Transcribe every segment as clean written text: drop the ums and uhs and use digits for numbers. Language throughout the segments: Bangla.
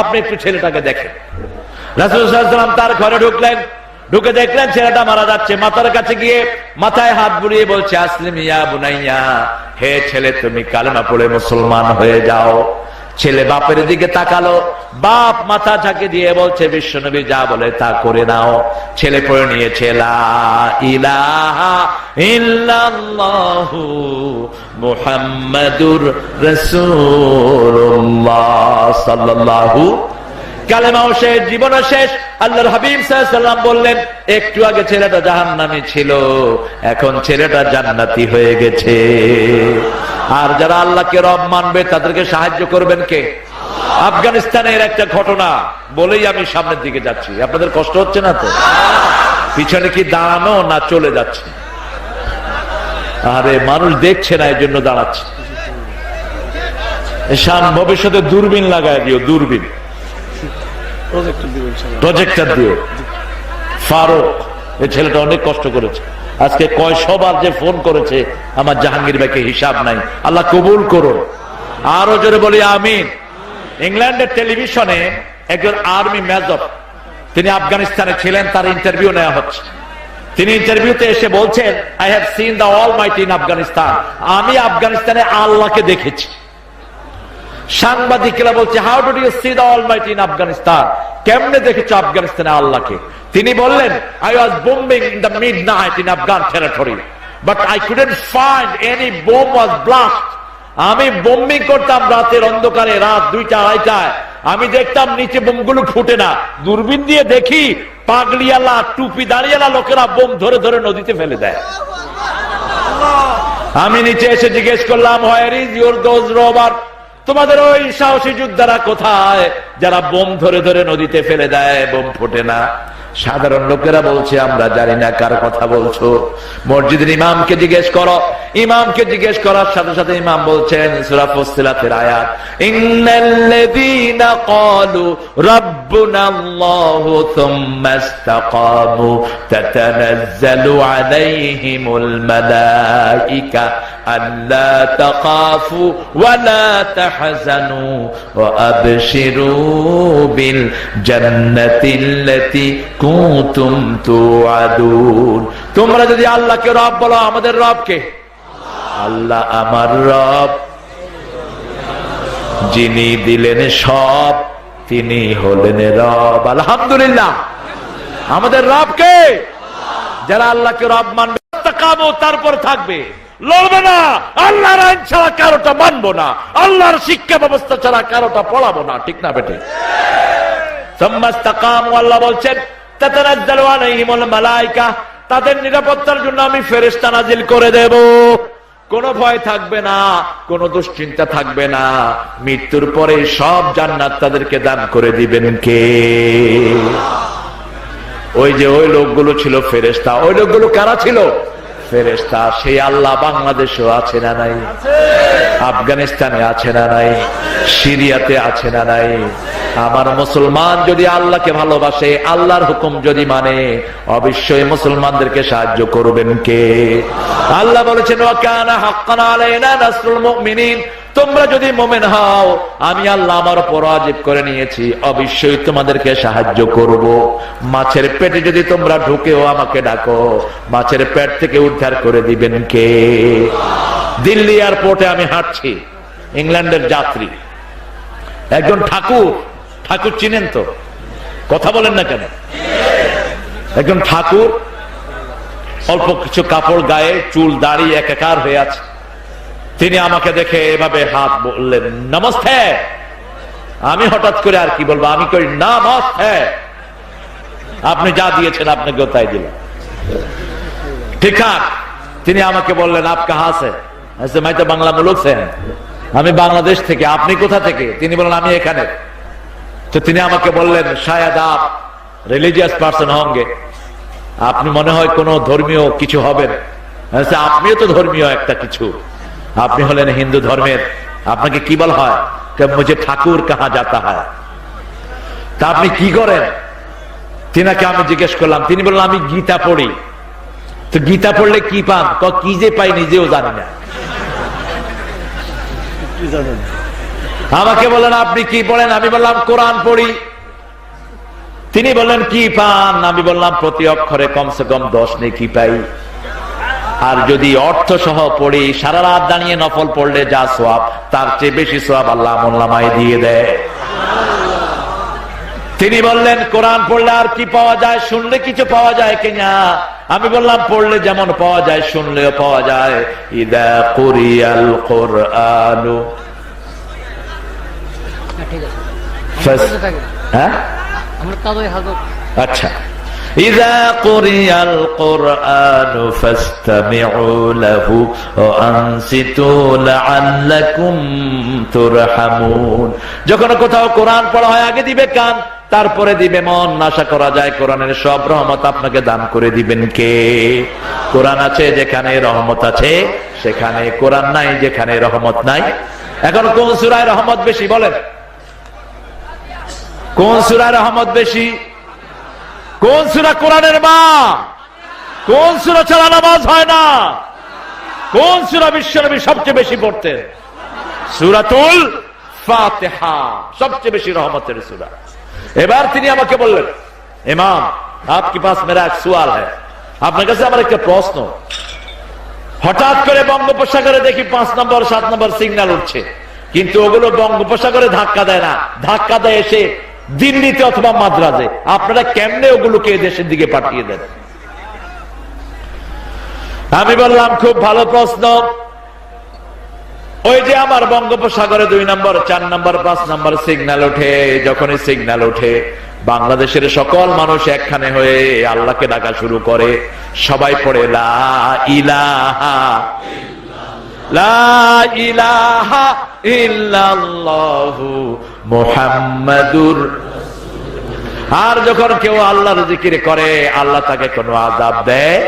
আপনি একটু ছেলেটাকে দেখেন। রাসূল সাল্লাল্লাহু আলাইহি ওয়াসাল্লাম তার ঘরে ঢুকলেন, ঢুকে দেখলেন ছেলেটা মারা যাচ্ছে। মাতার কাছে গিয়ে মাথায় হাত বুলিয়ে বলছে, আসলিম ইয়া বুনাইয়া, হে ছেলে তুমি কালেমা পড়ে মুসলমান হয়ে যাও। ছেলে বাপের দিকে তাকালো, বাপ মাথা ঝাঁকে দিয়ে বলছে, বিশ্বনবী যা বলে তা করে নাও। ছেলে পড়ে নিয়েছে লা ইলাহা ইল্লাল্লাহু মুহাম্মাদুর রাসূলুল্লাহ সাল্লাল্লাহু। কালেমাও শেষ, জীবনও শেষ। আল্লাহর হাবিব সাল্লাল্লাহু আলাইহি ওয়াসাল্লাম বললেন, একটু আগে ছেলেটা জাহান্নামী ছিল, এখন ছেলেটা জান্নাতি হয়ে গেছে। আর যারা আল্লাহকে রব মানবে তাদেরকে সাহায্য করবেন কে? আফগানিস্তানের একটা ঘটনা বলেই আমি সামনের দিকে যাচ্ছি। আপনাদের কষ্ট হচ্ছে না তো? পিছনে কি দাঁড়ানো না চলে যাচ্ছে? আরে মানুষ দেখছে না, এই জন্য দাঁড়াচ্ছে। ভবিষ্যতে দূরবীন লাগায় দিও, দূরবীন প্রজেক্টর দিও। ফারুক, এই ছেলেটা অনেক কষ্ট করেছে। আজকে কয়শবার যে ফোন করেছে আমার জাহাঙ্গীর ভাইকে হিসাব নাই। আল্লাহ কবুল করুন। আরো জোরে বলি আমিন। ইংল্যান্ডের টেলিভিশনে একজন আর্মি মেজর, তিনি আফগানিস্তানে ছিলেন, তার ইন্টারভিউ নেওয়া হচ্ছে। তিনি ইন্টারভিউতে এসে বলছেন, I have seen the Almighty in Afghanistan, আমি আফগানিস্তানে আল্লাহকে দেখেছি। সাংবাদিকরা বলছে, how do you see the Almighty in Afghanistan, কেমনে দেখেছো আফগানিস্তানে আল্লাহকে? তিনি বললেন, I was bombing in the midnight in Afghan territory, but I couldn't find any bomb was blast. আমি বোম্বিং করতাম রাতের অন্ধকারে, রাত 2টা 2:30টায়, আমি দেখতাম নিচে বোমগুলো ফুটে না। দূরবীন দিয়ে দেখি পাগড়িওয়ালা টুপি দাঁড়িয়েলা লোকেরা বোম ধরে ধরে নদীতে ফেলে দেয়। আমি নিচে এসে জিজ্ঞেস করলাম, where is your those robber? তোমাদের ওই সাহসী যোদ্ধারা কোথায় যারা বোম ধরে ধরে নদীতে ফেলে দেয়, বোম ফোটে না? সাধারণ লোকেরা বলছে, আমরা জানি না কার কথা বলছো। মসজিদের ইমামকে জিজ্ঞেস করো। ইমামকে জিজ্ঞেস করার সাথে সাথে ইমাম বলছেন সূরা ফুসসিলাতের আয়াত, ইন্নাল্লাযীনা ক্বালু রাব্বুনাল্লাহু থুম্মা ইসতাকামু তাতানাজ্জালু আলাইহিমুল মালায়েকা আল্লা তাখাফু ওয়া লা তাহজানু ওয়া আবশিরু বিল জান্নাতিল্লাতী কুনতুম তুআদুন। তোমরা যদি আল্লাহকে রব বলো, আমাদের রব কে? আল্লাহ আমার রব, যিনি দিলেন সব, তিনি হলেন রব। আলহামদুলিল্লাহ। আমাদের রব কে? যারা আল্লাহকে রব মানবে, তারপর থাকবে, লড়বে না, আল্লাহর আইন ছাড়া কারোটা মানবো না, আল্লাহর শিক্ষা ব্যবস্থা ছাড়া কারোটা পড়াবো না। ঠিক না বেটে? আল্লাহ বলছেন, তাতানাজ্জালু আলাইহিমুল মালায়েকা, তাদের নিরাপত্তার জন্য আমি ফেরেশতা নাজিল করে দেব। কোনো ভয় থাকবে না, কোনো দুশ্চিন্তা থাকবে না। মৃত্যুর পরে সব জান্নাত তাদেরকে দান করে দিবেন কে? ওই যে ওই লোকগুলো ছিল ফেরেশতা। ওই লোকগুলো কারা ছিল? ফেরেশতা। সেই আল্লাহ বাংলাদেশেও আছে না নাই? আফগানিস্তানে আছে না নাই? সিরিয়াতে আছে না নাই? আমার মুসলমান যদি আল্লাহকে ভালোবাসে, আল্লাহর হুকুম যদি মানে, অবশ্যই মুসলমানদেরকে সাহায্য করবেন কে? আল্লাহ বলেছেন, ওয়া কানা হাক্কান আলাইনা নাসরুল মুমিনিন, তোমরা যদি মুমিন হও, আমি আল্লাহ আমার উপর ওয়াজিব করে নিয়েছি, অবশ্যই তোমাদেরকে সাহায্য করব। মাছের পেটে যদি তোমরা ঢুকেও আমাকে ডাকো, মাছের পেট থেকে উদ্ধার করে দিবেন কে? দিল্লি এয়ারপোর্টে আমি হাঁটছি, ইংল্যান্ডের যাত্রী, একজন ঠাকুর, ঠাকুর চিনেন তো? কথা বলেন না কেন? একজন ঠাকুর, অল্প কিছু কাপড় গায়ে, চুল দাড়ি একাকার হয়ে আছে। তিনি আমাকে দেখে এভাবে হাত বললেন, নমস্তে। আমি হঠাৎ করে আর কি বলবো, আমি কই নমস্তে। আপনি যা দিয়েছেন আপনাকেও তাই দিলাম। ঠিক আছে। তিনি আমাকে বললেন, আপ কাহা সে? ऐसे मैं तो बांग्ला मुल्क से हैं, আমি বাংলাদেশ থেকে। আপনি কোথা থেকে? তিনি বললেন, আমি এখানে। তো তিনি আমাকে বললেন, শায়দ আপ রিলিজিয়াস পারসন হোंगे, আপনি মনে হয় কোন ধর্মীয় কিছু হবেন। আপনিও তো ধর্মীয় একটা কিছু, আপনি হলেন হিন্দু ধর্মের, আপনাকে কি বলা হয়? মুঝে ঠাকুর কাহা যাতা হয়। তা আপনি কি করেন? তিনাকে আমি জিজ্ঞেস করলাম। তিনি বললেন, আমি গীতা পড়ি। তো গীতা পড়লে কি পান? কি যে পাই নিজেও জানি না। আমাকে বলেন আপনি কি পড়েন? আমি বললাম কোরআন পড়ি। তিনি বললেন কি পান? আমি বললাম প্রতি অক্ষরে কমসে কম 10 নেকি পাই, আর যদি অর্থ সহ পড়ি সারা রাত দাঁড়িয়ে নফল পড়লে যা সওয়াব তার চেয়ে বেশি সওয়াব আল্লাহ আমলনামায় দিয়ে দেয়। তিনি বললেন কোরআন পড়লে আর কি পাওয়া যায়? শুনলে কিছু পাওয়া যায় কিনা? আমি বললাম পড়লে যেমন পাওয়া যায় শুনলেও পাওয়া যায়। ইদা কুরিয়াল কুরআনু, আচ্ছা, ইযা কুরিয়াল কুরআনু ফাসতামিউ লাহু ওয়া আনসিতু লাআল্লাকুম তুরহামুন। যখন কোথাও কোরআন পড়া হয় আগে দিবে কান, তারপরে দিবে মন। আশা করা যায় কোরআনের সব রহমত আপনাকে দান করে দিবেন কে? কোরআন আছে যেখানে রহমত আছে সেখানে, কোরআন নাই যেখানে রহমত নাই। এখন কোন সূরায় রহমত বেশি বলেন? কোন সূরায় রহমত বেশি? কোন সূরা কোরআনের মা? কোন সূরা ছাড়া নামাজ হয় না? কোন সূরা বিশ্বনবী সবচেয়ে বেশি পড়তেন? সূরাতুল ফাতিহা সবচেয়ে বেশি রহমতের সূরা। এবার তিনি আমাকে বললেন, ইমাম आपके पास मेरा एक सवाल है। আপনার কাছে আমার একটা প্রশ্ন। হঠাৎ করে বঙ্গোপসাগরে দেখি 5 নম্বর 7 নম্বর সিগন্যাল উঠছে, কিন্তু ওগুলো বঙ্গোপসাগরে ধাক্কা দেয় না, ধাক্কা দেয় এসে দিল্লিতে অথবা মাদ্রাজে। আপনারা কেমনে ওগুলোকে দেশের দিকে পাঠিয়ে দেন? আমি বললাম খুব ভালো প্রশ্ন। ওই যে আমার বঙ্গোপসাগরে 2 নম্বর 4 নম্বর 5 নম্বর সিগন্যাল ওঠে, যখনই সিগন্যাল ওঠে বাংলাদেশের সকল মানুষ একখানে হয়ে আল্লাহকে ডাকা শুরু করে। সবাই পড়ে লা ইলাহা লা ইলাহা ইল্লাল্লাহু মুহাম্মাদুর। আর যখন কেউ আল্লাহর জিকির করে আল্লাহ তাকে কোনো আযাব দেয়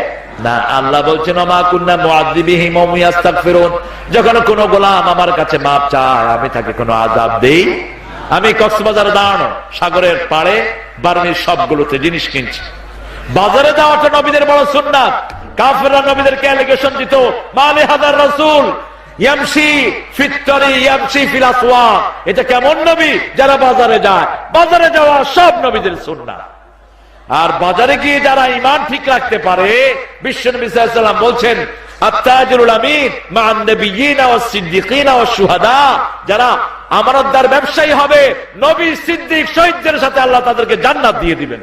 না। আল্লাহ বলছেন মা কুন্না মুআযিবিহিম ওয়া হুম ইস্তাগফিরুন। যখন কোন গোলাম আমার কাছে মাপ চায় আমি তাকে কোনো আযাব দেই। আমি কক্সবাজারে দাঁড়ানো সাগরের পাড়ে বার্মির সবগুলোতে জিনিস কিনছি। বাজারে যাওয়াটা নবীদের বড় সুন্নাত। কাফেররা নবীদেরকে অ্যালিগেশন দিত মালি হাদার রাসূল ইয়ামশি ফিত তারি ইয়ামশি ফিল আসওয়াক। এটা কেমন নবী যারা বাজারে যায়? বাজারে যাওয়া সব নবীদের সুন্নাত। আর বাজারে গিয়ে যারা ঈমান ঠিক রাখতে পারে, বিশ্বনবী সাল্লাল্লাহু আলাইহি ওয়াসাল্লাম বলছেন আত-তাজিরুল আমিন মা'আন নাবিয়্যিনা ওয়াস সিদ্দিকিনা ওয়াস শুহাদা। যারা আমানতদার ব্যবসায়ী হবে, নবী, সিদ্দিক, শহীদদের সাথে আল্লাহ তাদেরকে জান্নাত দিয়ে দিবেন।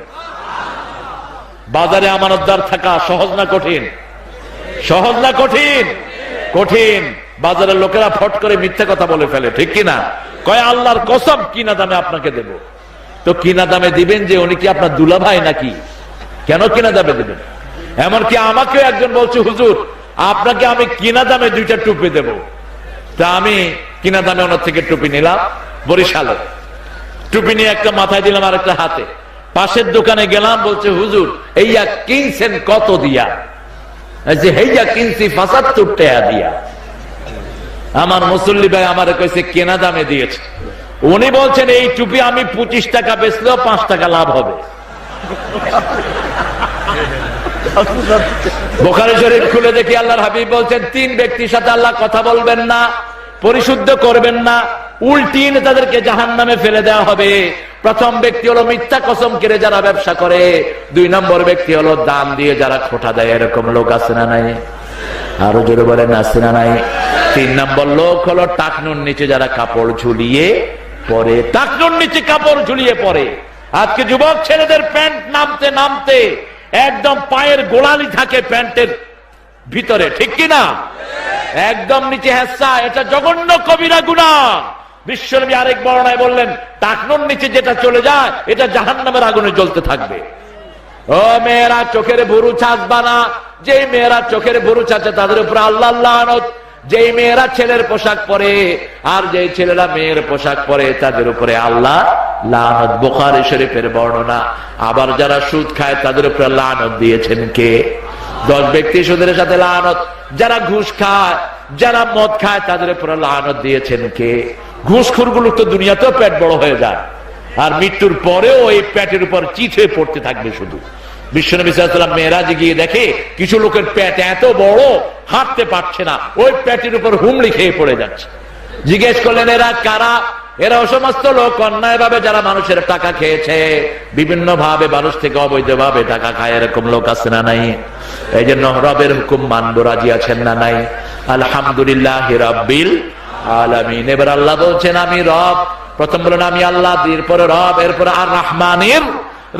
বাজারে আমানতদার থাকা সহজ না কঠিন? সহজ না কঠিন? কঠিন। বাজারের লোকেরা ফট করে মিথ্যা কথা বলে ফেলে, ঠিক কিনা? কয় আল্লাহর কসম কিনা দামে আপনাকে দেব। তো কিনা দামে দিবেন যে উনি কি আপনার দুলাভাই নাকি? কেন কিনা দামে দিবেন? এমনকি আমাকে একজন বলছে হুজুর আপনাকে আমি কিনা দামে 2টা টুপি দেব। তা আমি কিনা দামে ওনার থেকে টুপি নিলাম, বরিশালে টুপি নিয়ে একটা মাথায় দিলাম আর একটা হাতে। পাশের দোকানে গেলাম, বলছে হুজুর এইয়া কিনছেন কত দিয়া? যে হেইয়া কিনছি 75 টাকা দিয়া। আমার মুসল্লি ভাই আমার কইছে কেনা দামে দিয়েছে। উনি বলছেন এই টুপি আমি 25 টাকা বেচলেও 5 টাকা লাভ হবে। বুখারী শরীফ খুলে দেখি আল্লাহর হাবিব বলছেন 3 ব্যক্তির সাথে আল্লাহ কথা বলবেন না, পরিশুদ্ধ করবেন না, উল্টিয়ে তাদেরকে জাহান্নামে ফেলে দেওয়া হবে। প্রথম ব্যক্তি হলো মিথ্যা কসম করে যারা ব্যবসা করে। 2 নম্বর ব্যক্তি হলো দান দিয়ে যারা খোটা দেয়। এরকম লোক আছে না নাই? আরো জোরে বলেন আছে না নাই? 3 নম্বর লোক হলো টাকনুর নিচে যারা কাপড় ঝুলিয়ে পরে। টাকনুর নিচে কাপড় ঝুলিয়ে পরে। আজকে যুবক ছেলেদের প্যান্ট নামতে নামতে একদম পায়ের গোড়ালি থাকে প্যান্টের ভিতরে, ঠিক কিনা? একদম নিচে হেসা। এটা জঘন্য কবিরা গুনাহ। বিশ্বনবী আরেক বর্ণনায় বললেন টাকনুর নিচে যেটা চলে যায় এটা জাহান্নামের আগুনে জ্বলতে থাকবে। ও মেয়েরা চোখের ভুরু ছাঁচবা না। যেই মেয়েরা চোখের ভুরু ছাঁচে তাদের উপর আল্লাহ লানত। যেই মেয়েরা ছেলের পোশাক পরে আর যেই ছেলেরা মেয়ের পোশাক পরে তাদের উপরে আল্লাহ লানত। বুখারী শরীফের বর্ণনা। আবার যারা সুদ খায় তাদের উপরে লানত দিয়েছেন কে? 10 ব্যক্তি সুদের সাথে লানত। যারা ঘুষ খায়, যারা মদ খায় তাদের উপরে লানত দিয়েছেন কে? ঘুষখোরগুলো তো দুনিয়াতেও পেট বড় হয়ে যায়, আর মৃত্যুর পরেও এই পেটের উপর চিত হয়ে পড়তে থাকবে শুধু। বিশ্বনবী সাল্লাল্লাহু আলাইহি ওয়াসাল্লাম মেরাজে গিয়ে দেখে কিছু লোকের পেট এত বড় হাঁটতে পারছে না, ওই পেটের উপর হুমড়ি খেয়ে পড়ে যাচ্ছে। জিজ্ঞেস করলেন এরা কারা? এরা সমস্ত লোক অন্যায় ভাবে যারা মানুষের টাকা খেয়েছে, বিভিন্ন ভাবে মানুষ থেকে অবৈধ ভাবে টাকা খায়, এরকম লোক আছে না নাই? এই জন্য রবের হুকুম মানবো, রাজি আছেন না নাই? আলহামদুলিল্লাহ রাব্বিল আলামিন। এবার আল্লাহ বলছেন আমি রব। প্রথম বলেন আমি আল্লাহ, এরপরে রব, এরপরে আর রহমানির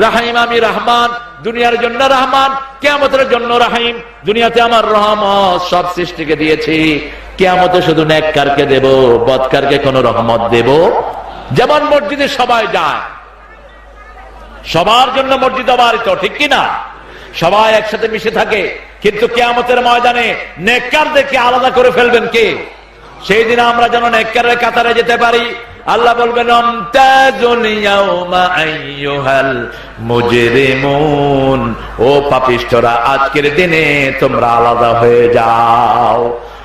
রাহিম। আমি রহমান, দুনিয়ার জন্য রহমান, কিয়ামতের জন্য রাহিম। দুনিয়াতে আমার রহমত সব সৃষ্টিকে দিয়েছি, কিয়ামতে শুধু নেককারকে দেব, বদকারকে কোন রহমত দেব? যেমন মসজিদে সবাই যায়, সবার জন্য মসজিদ অবারিত, ঠিক কিনা? সবাই একসাথে মিশে থাকে, কিন্তু কিয়ামতের ময়দানে নেককারদেরকে আলাদা করে ফেলবেন কে? সেই দিন আমরা যেন নেককারের কাতারে যেতে পারি। আল্লাহ বলবেন আমতাজুল ইয়াউমা আইয়ুহাল মুজরিমুন, ও পাপিষ্ঠরা আজকের দিনে তোমরা আলাদা হয়ে যাও।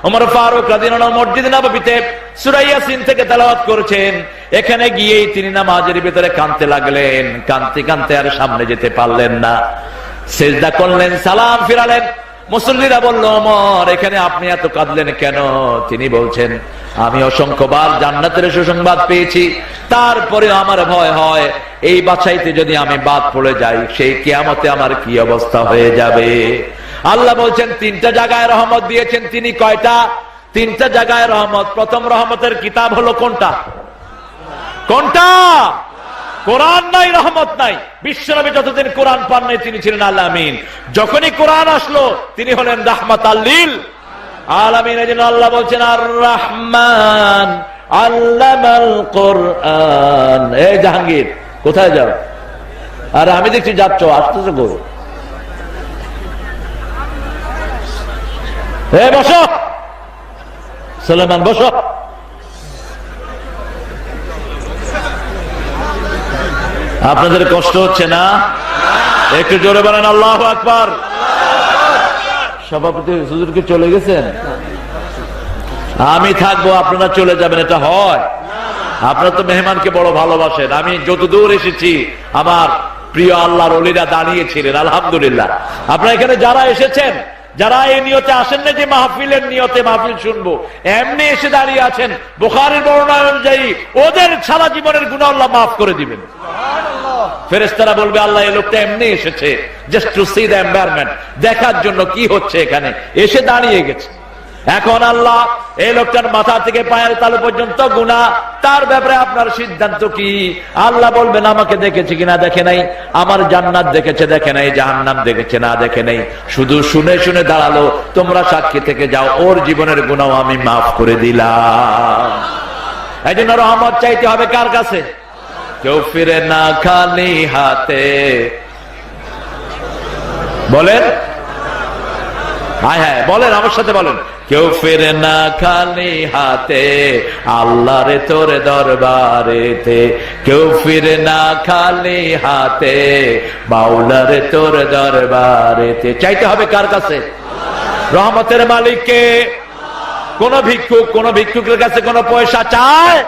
ওমর ফারুক রাদিয়াল্লাহু আনহু মসজিদ নববীতে সূরা ইয়াসিন থেকে তেলাওয়াত করেছেন। এখানে গিয়েই তিনি নামাজের ভিতরে কাঁদতে লাগলেন, কাঁদতে কাঁদতে আর সামনে যেতে পারলেন না। সিজদা করলেন, সালাম ফিরালেন। মুসল্লিরা বলল ওমর এখানে আপনি এত কাঁদলেন কেন? তিনি বলছেন আমি অসংখ্যবার জান্নাতের সুসংবাদ পেয়েছি, তারপরে আমার ভয় হয় এই বাছাইতে যদি আমি বাদ পড়ে যাই, সেই কিয়ামতে আমার কি অবস্থা হয়ে যাবে। আল্লাহ বলছেন তিনটা জায়গায় রহমত দিয়েছেন তিনি। কয়টা? তিনটা জায়গায় রহমত। প্রথম রহমতের কিতাব হলো কোনটা? কোনটা? কোরআন নাই, রহমত নাই। বিশ্বনবী যতদিন কোরআন পান নাই তিনি ছিলেন আল আমিন। যখনই কোরআন আসলো তিনি হলেন রাহমাতাল লিল আলামিন। এজন্য আল্লাহ বলছেন আর রহমান আল্লামাল কোরআন। এই জাহাঙ্গীর কোথায় যাও? আর আমি দেখছি যাচ্ছ, আসতেছো গো। বসো সুলাইমান, বসো। আপনাদের কষ্ট হচ্ছে না? একটু জোরে বলেন আল্লাহু আকবার। সভাপতি হুজুর কি চলে গেছেন? আমি থাকবো, আপনারা চলে যাবেন, এটা হয়? আপনারা তো মেহমানকে বড় ভালোবাসেন। আমি যতদূর এসেছি আমার প্রিয় আল্লাহর ওলিরা দাঁড়িয়েছিলেন, আলহামদুলিল্লাহ। আপনারা এখানে যারা এসেছেন, যারা এই নিয়তে আসেন না যে মাহফিলের নিয়তে মাহফিল শুনবো, এমনি এসে দাঁড়িয়ে আছেন, বুখারীর বর্ণনা অনুযায়ী ওদের সারা জীবনের গুনাহ আল্লাহ মাফ করে দিবেন। ফেরেশতারা বলবে আল্লাহ এই লোকটা এমনি এসেছে, just to see the environment, দেখার জন্য কি হচ্ছে এখানে, এসে দাঁড়িয়ে গেছে। এখন আল্লাহ এই লোকটার মাথা থেকে পায়ের তালু পর্যন্ত গুনাহ, তার ব্যাপারে আপনার সিদ্ধান্ত কি? আল্লাহ বলবেন আমাকে দেখেছে কিনা দেখে নাই, আমার জান্নাত দেখেছে দেখে নাই, জাহান্নাম দেখেছে না দেখে নাই, শুধু শুনে শুনে দাঁড়ালো। তোমরা সাক্ষী থেকে যাও, ওর জীবনের গুনাহ আমি মাফ করে দিলাম। এই জন্য রহমত চাইতে হবে কার কাছে? কেউ ফিরে না খালি হাতে। বলেন, হ্যাঁ হ্যাঁ বলেন, আমার সাথে বলেন। কেউ ফিরে না খালি হাতে আল্লাহর তোর দরবারেতে, কেউ ফিরে না খালি হাতে মাওলার তোর দরবারেতে। চাইতে হবে কার কাছে? রহমতের মালিককে। কোন ভিক্ষুকের কাছে কোন পয়সা চায়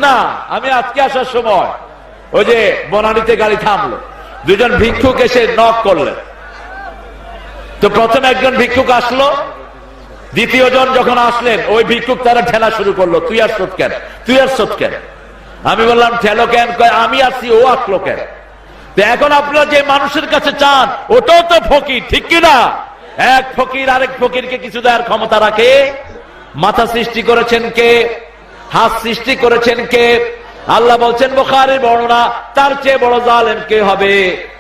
না। আমি আজকে আসার সময় ওই যে বনানীতে গাড়ি থামলো, দুজন ভিক্ষুক এসে নক করলেন। তো প্রথমে একজন ভিক্ষুক আসলো, দ্বিতীয় জন যখন আসলেন ওই ভিক্ষুক তারা ঠেলা শুরু করলো, তুই আসছত কেন, তুই আসছত কেন? আমি বললাম ঠেলো কেন? কয় আমি আসছি, ও আসলো কেন? তো এখন আপনারা যে মানুষের কাছে চান ওটাও তো ফকির, ঠিক কিনা? এক ফকির আরেক ফকিরকে কিছু দেওয়ার ক্ষমতা রাখে? মাথা সৃষ্টি করেছেন কে? হাত সৃষ্টি করেছেন কে? আল্লাহ বলছেন বুখারীর বর্ণনা, তার চেয়ে বড় জালেম কে হবে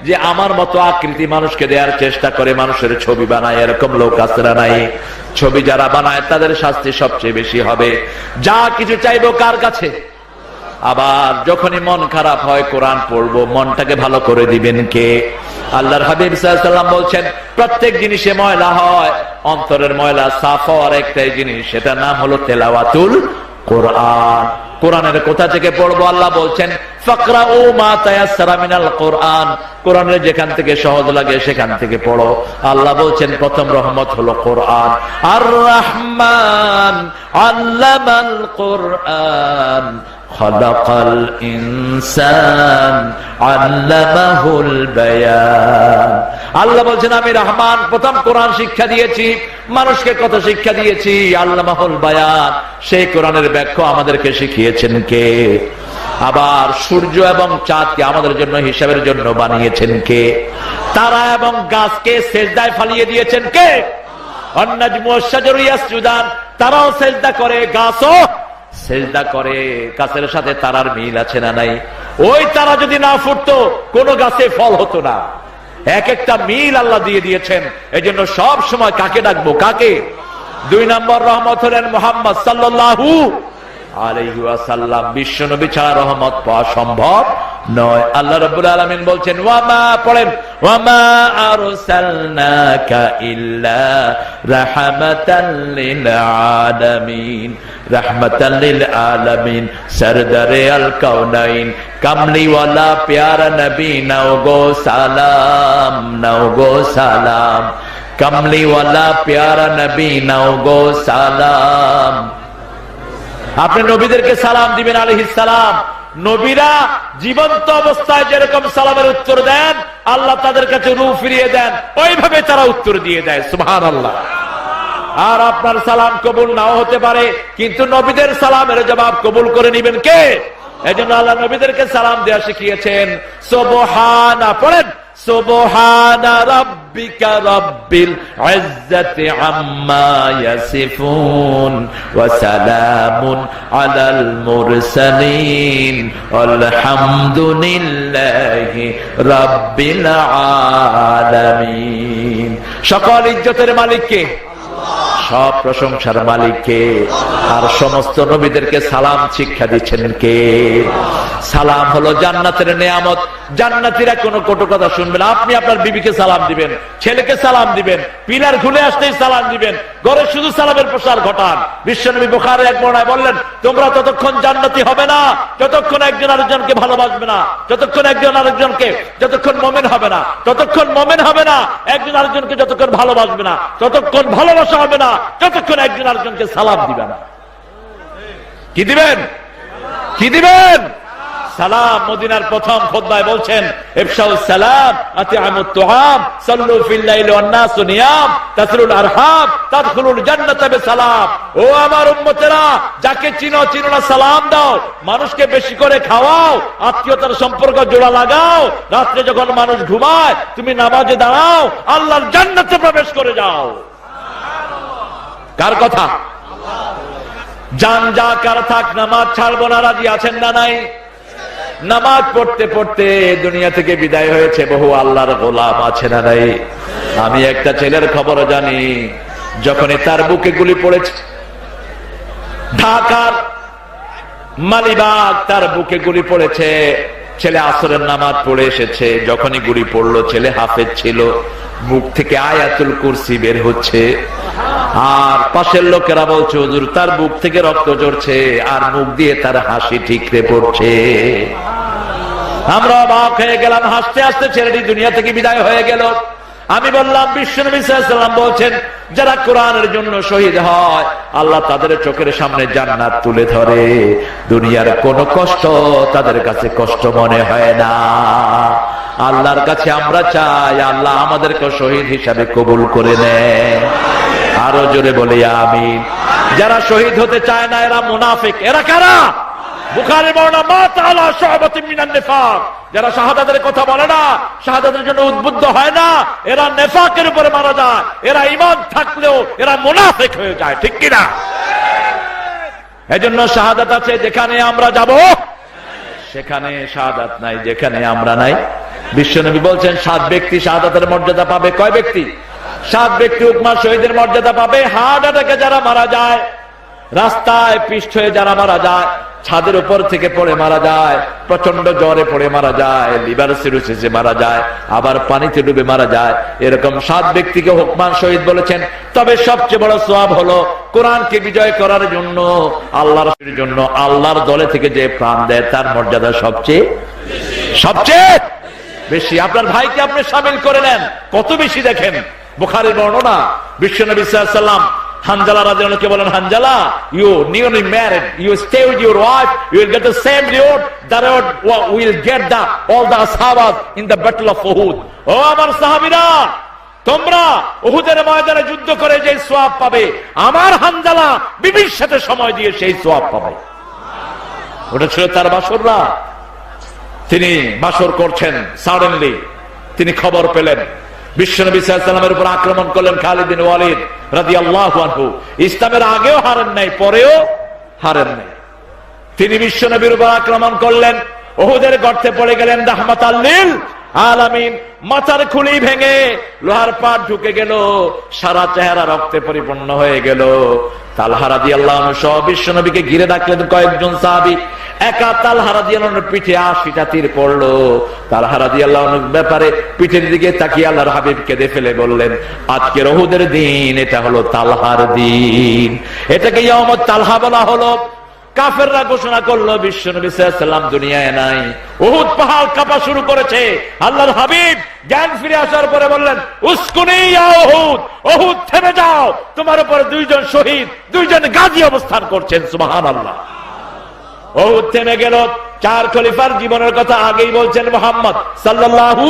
যে আমার মতো আকৃতি মানুষকে দেওয়ার চেষ্টা করে, মানুষের ছবি বানায়। এরকম লোক আছে না নাই? ছবি যারা বানায় তাদের শাস্তি সবচেয়ে বেশি হবে। যা কিছু চাইবো কার কাছে? আবার যখনই মন খারাপ হয় কোরআন পড়বো, মনটাকে ভালো করে দিবেন কে? আল্লাহর হাবিব সাল্লাল্লাহু আলাইহি ওয়াসাল্লাম বলছেন প্রত্যেক জিনিসে ময়লা হয়, অন্তরের ময়লা সাফ হওয়ার একটাই জিনিস, সেটার নাম হলো তেলাওয়াতুল কোরআন। কোরআনের কোথা থেকে পড়বো? আল্লাহ বলছেন ফাকরাউ মা তায়াসসারা মিনাল কোরআন, কোরআনের যেখান থেকে সহজ লাগে সেখান থেকে পড়ো। আল্লাহ বলছেন প্রথম রহমত হলো কোরআন। আর রহমান আল্লামাল কোরআন খালাকাল ইনসান আল্লামাহুল বায়ান। আল্লাহ বলছেন আমি রহমান, প্রথম কোরআন শিক্ষা দিয়েছি, মানুষকে কত শিক্ষা দিয়েছি, আল্লামাহুল বায়ান, সেই কোরআনের ব্যাখ্যা আমাদেরকে শিখিয়েছেন কে? আবার সূর্য এবং চাঁদকে আমাদের জন্য হিসাবের জন্য বানিয়েছেন কে? তারা এবং গাছকে সেজদায় ফালিয়ে দিয়েছেন কে? অন্নাজমু ওয়াশ-শাজারু ইয়াসজুদান, তারাও সেজদা করে, গাছও সেজদা করে। গাছের সাথে তারার মিল আছে না নাই? ওই তারা যদি না ফুটতো কোন গাছে ফল হতো না। এক একটা মিল আল্লাহ দিয়ে দিয়েছেন। এজন্য সব সময় কাকে ডাকবো? কাকে? 2 নম্বর রহমত হলেন মুহাম্মদ সাল্লাল্লাহু আলাইহি ওয়াসাল্লাম। বিশ্ব নবী ছাড়া রহমত পাওয়া সম্ভব নয়। আল্লাহ রাব্বুল আলামিন বলছেন ওয়ামা, পড়েন, ওয়ামা আরসালনাকা ইল্লা রাহমাতাল লিল আলামিন, রাহমাতাল লিল আলামিন, সরদারে আল কাউনাইন, কামলিওয়ালা প্যারা নবী, নাও গো সালাম, নাও গো সালাম, কামলিওয়ালা প্যারা নবী, নাও গো সালাম। আপনি নবীদেরকে সালাম দিবেন আলাইহিস সালাম। নবীরা জীবন্ত অবস্থায় যেরকম সালামের উত্তর দেন, আল্লাহ তাদের কাছে রূহ ফিরিয়ে দেন, ওইভাবে তারা উত্তর দিয়ে দেয়। সুবহানাল্লাহ। আর আপনার সালাম কবুল নাও হতে পারে, কিন্তু নবীদের সালামের জবাব কবুল করে নেবেন কে? এজন্য আল্লাহ নবীদেরকে সালাম দেওয়া শিখিয়েছেন। সুবহানা, পড়েন, সুবহানা রাব্বিকা রাব্বিল ইজ্জাতি আম্মা ইয়াসিফুন ওয়া সালামুন আলাল মুরসালিন আলহামদুলিল্লাহি রাব্বিল আলামিন। সকল ইজ্জতের মালিক কে? সব প্রশংসার মালিককে। আর সমস্ত নবীদেরকে সালাম শিক্ষা দিচ্ছেন কে? সালাম হলো জান্নাতের নিয়ামত। জান্নাতীরা কোনো কটু কথা শুনবে না। আপনি আপনার বিবিকে সালাম দিবেন, ছেলেকে সালাম দিবেন, পিলার খুলে আসতেই সালাম দিবেন, ঘরে শুধু সালামের প্রসার ঘটান। বিশ্বনবী বুখারী এক বর্ণনায় বললেন, তোমরা ততক্ষণ জান্নাতি হবে না যতক্ষণ একজন আরেকজনকে ভালোবাসবে না, যতক্ষণ একজন আরেকজনকে, যতক্ষণ মুমিন হবে না, ততক্ষণ মুমিন হবে না, একজন আরেকজনকে যতক্ষণ ভালোবাসবে না, ততক্ষণ ভালোবাসা হবে না, যতক্ষণ একজন আরেকজনকে সালাম দিবে না। কি দিবেন? কি দিবেন? সালাম। মদিনার প্রথম খুতবায় বলছেন, ইফশাউস সালাম, আতিআমুত তুআম, সাল্লু ফিল লাইলি ওয়ান নাসু নিয়াম, তাসিলুল আরহাম, তাদখুলুল জান্নাতা বিসালাম। ও আমার উম্মতেরা, যাকে চিনো চিনো না সালাম দাও, মানুষকে বেশি করে খাওয়াও, আত্মীয়তার সম্পর্ক জোড়া লাগাও। রাত্রে যখন মানুষ ঘুমায় তুমি নামাজে দাঁড়াও, আল্লাহর জান্নাতে প্রবেশ করে যাও। কার কথা? জান যা কার থাক, নামাজ ছাড়বো না, রাজি আছেন না নাই? নামাজ পড়তে পড়তে দুনিয়া থেকে বিদায় হয়েছে বহু আল্লাহর গোলাম, আছে না নাই? আমি একটা ছেলের খবর জানি, যখনই তার বুকে গুলি পড়েছে, ঢাকার মালিবাগ তার বুকে গুলি পড়েছে। ছেলে আসরের নামাজ পড়ে এসেছে, যখনই গুলি পড়লো, ছেলে হাফেজ ছিল, মুখ থেকে আয়াতুল কুরসি বের হচ্ছে। আর পাশের লোকেরা বলছে, হুজুর তার বুক থেকে রক্ত ঝরছে আর মুখ দিয়ে তার হাসি ঠিকরে পড়ছে। আমরা অবাক হয়ে গেলাম, হাসতে হাসতে ছেলেটি দুনিয়া থেকে বিদায় হয়ে গেল। আমি বললাম, বিশ্বনবী সাল্লাল্লাহু আলাইহি ওয়াসাল্লাম বলছেন, যারা কোরআনের জন্য শহীদ হয় আল্লাহ তাদের চোখের সামনে জান্নাত তুলে ধরে। দুনিয়ার কোন কষ্ট তাদের কাছে কষ্ট মনে হয় না। আল্লাহর কাছে আমরা চাই, আল্লাহ আমাদেরকে শহীদ হিসাবে কবুল করে নেন। আরো জোরে বলি আমিন। যারা শহীদ হতে চায় না এরা মুনাফিক। এরা কারা? বুখারী বর্ণনা, মাত আলা শুআবাতিন মিনান নিফাক। যারা শাহাদাতের কথা বলে না, শাহাদাতের জন্য উদ্বুদ্ধ হয় না, এরা নেফাকের উপরে মারা যায়। এরা ঈমান থাকলেও এরা মুনাফিক হয়ে যায়, ঠিক কি না? এজন্য শাহাদাত আছে যেখানে আমরা যাব, সেখানে শাহাদাত নাই যেখানে আমরা নাই। বিশ্বনবী বলছেন, 7 ব্যক্তি শাহাদাতের মর্যাদা পাবে। কয় ব্যক্তি? 7 ব্যক্তি উম্মাহ শহীদের মর্যাদা পাবে। হার্ট অ্যাটাকে যারা মারা যায়, রাস্তায় পিষ্ট হয়ে যারা মারা যায়, ছাদের উপর থেকে পড়ে মারা যায়, প্রচন্ড জ্বরে পড়ে মারা যায়, লিভার সিরোসিসে মারা যায়, আবার পানিতে ডুবে মারা যায়, এরকম 7 ব্যক্তিকে হুকমান শহীদ বলেছেন। তবে সবচেয়ে বড় সওয়াব হলো কোরআনকে বিজয় করার জন্য, আল্লাহর জন্য আল্লাহর দলে থেকে যে প্রাণ দেয় তার মর্যাদা সবচেয়ে বেশি। আপনার ভাইকে আপনি শামিল করে নেন, কত বেশি দেখেন। বুখারীর বর্ণনা, বিশ্বনবী সাল্লাল্লাহু আলাইহি ওয়াসাল্লাম হানজালা রাদিয়াল্লাহু আনহু বলেন, Hanzala, you newly married, you stay with your wife, you will get the same reward that will get all the ashabas in the battle of Uhud. ও আমার সাহাবীরা, তোমরা উহুদের ময়দানে যুদ্ধ করে যে সওয়াব পাবে, আমার হানজালা বিবির সাথে সময় দিয়ে সেই সওয়াব পাবে। ওটা ছিল তার বাসররা। তিনি বাসর করছেন, সাডেনলি তিনি খবর পেলেন বিশ্বনবী সাল্লাল্লাহু আলাইহি ওয়াসাল্লামের উপর আক্রমণ করলেন খালিদ বিন ওয়ালিদ রাদিয়াল্লাহু আনহু। ইসলামের আগেও হারেন নাই, পরেও হারেন নাই। তিনি বিশ্বনবীর উপর আক্রমণ করলেন, উহুদের গর্তে পড়ে গেলেন রাহমাতাল লিল আলামিন। মাথার খুলি ভেঙে লোহার পাট ঢুকে গেল, সারা চেহারা রক্তে পরিপূর্ণ হয়ে গেল। তালহা রাদিয়াল্লাহু আনহু সহ বিশ্বনবীকে ঘিরে রাখলেন কয়েকজন সাহাবী। একা তালহা রাদিয়াল্লাহু আনহুর পিঠে 80টা তীর পড়লো। তালহা রাদিয়াল্লাহু আনহুর ব্যাপারে পিঠের দিকে তাকিয়ে আল্লাহর হাবিব কেঁদে ফেলে বললেন, আজকের উহুদের দিন এটা হলো তালহার দিন, এটাকে ইয়াউমুত তালহা বলা হলো। কাফেররা ঘোষণা করলো বিশ্বনবী সাল্লাল্লাহু আলাইহি ওয়াসাল্লাম দুনিয়ায় নাই। উহুদ পাহাড় কাঁপা শুরু করেছে। আল্লাহর হাবিব জ্ঞান ফিরে আসার পরে বললেন, উসকুনি ইয়া উহুদ, উহুদ থেমে যাও, তোমার উপরে দুইজন শহীদ, দুইজন গাজী অবস্থান করছেন। সুবহানাল্লাহ। উহুদ থেমে গেল। 4 খলিফার জীবনের কথা আগেই বলছেন মুহাম্মদ সাল্লাল্লাহু,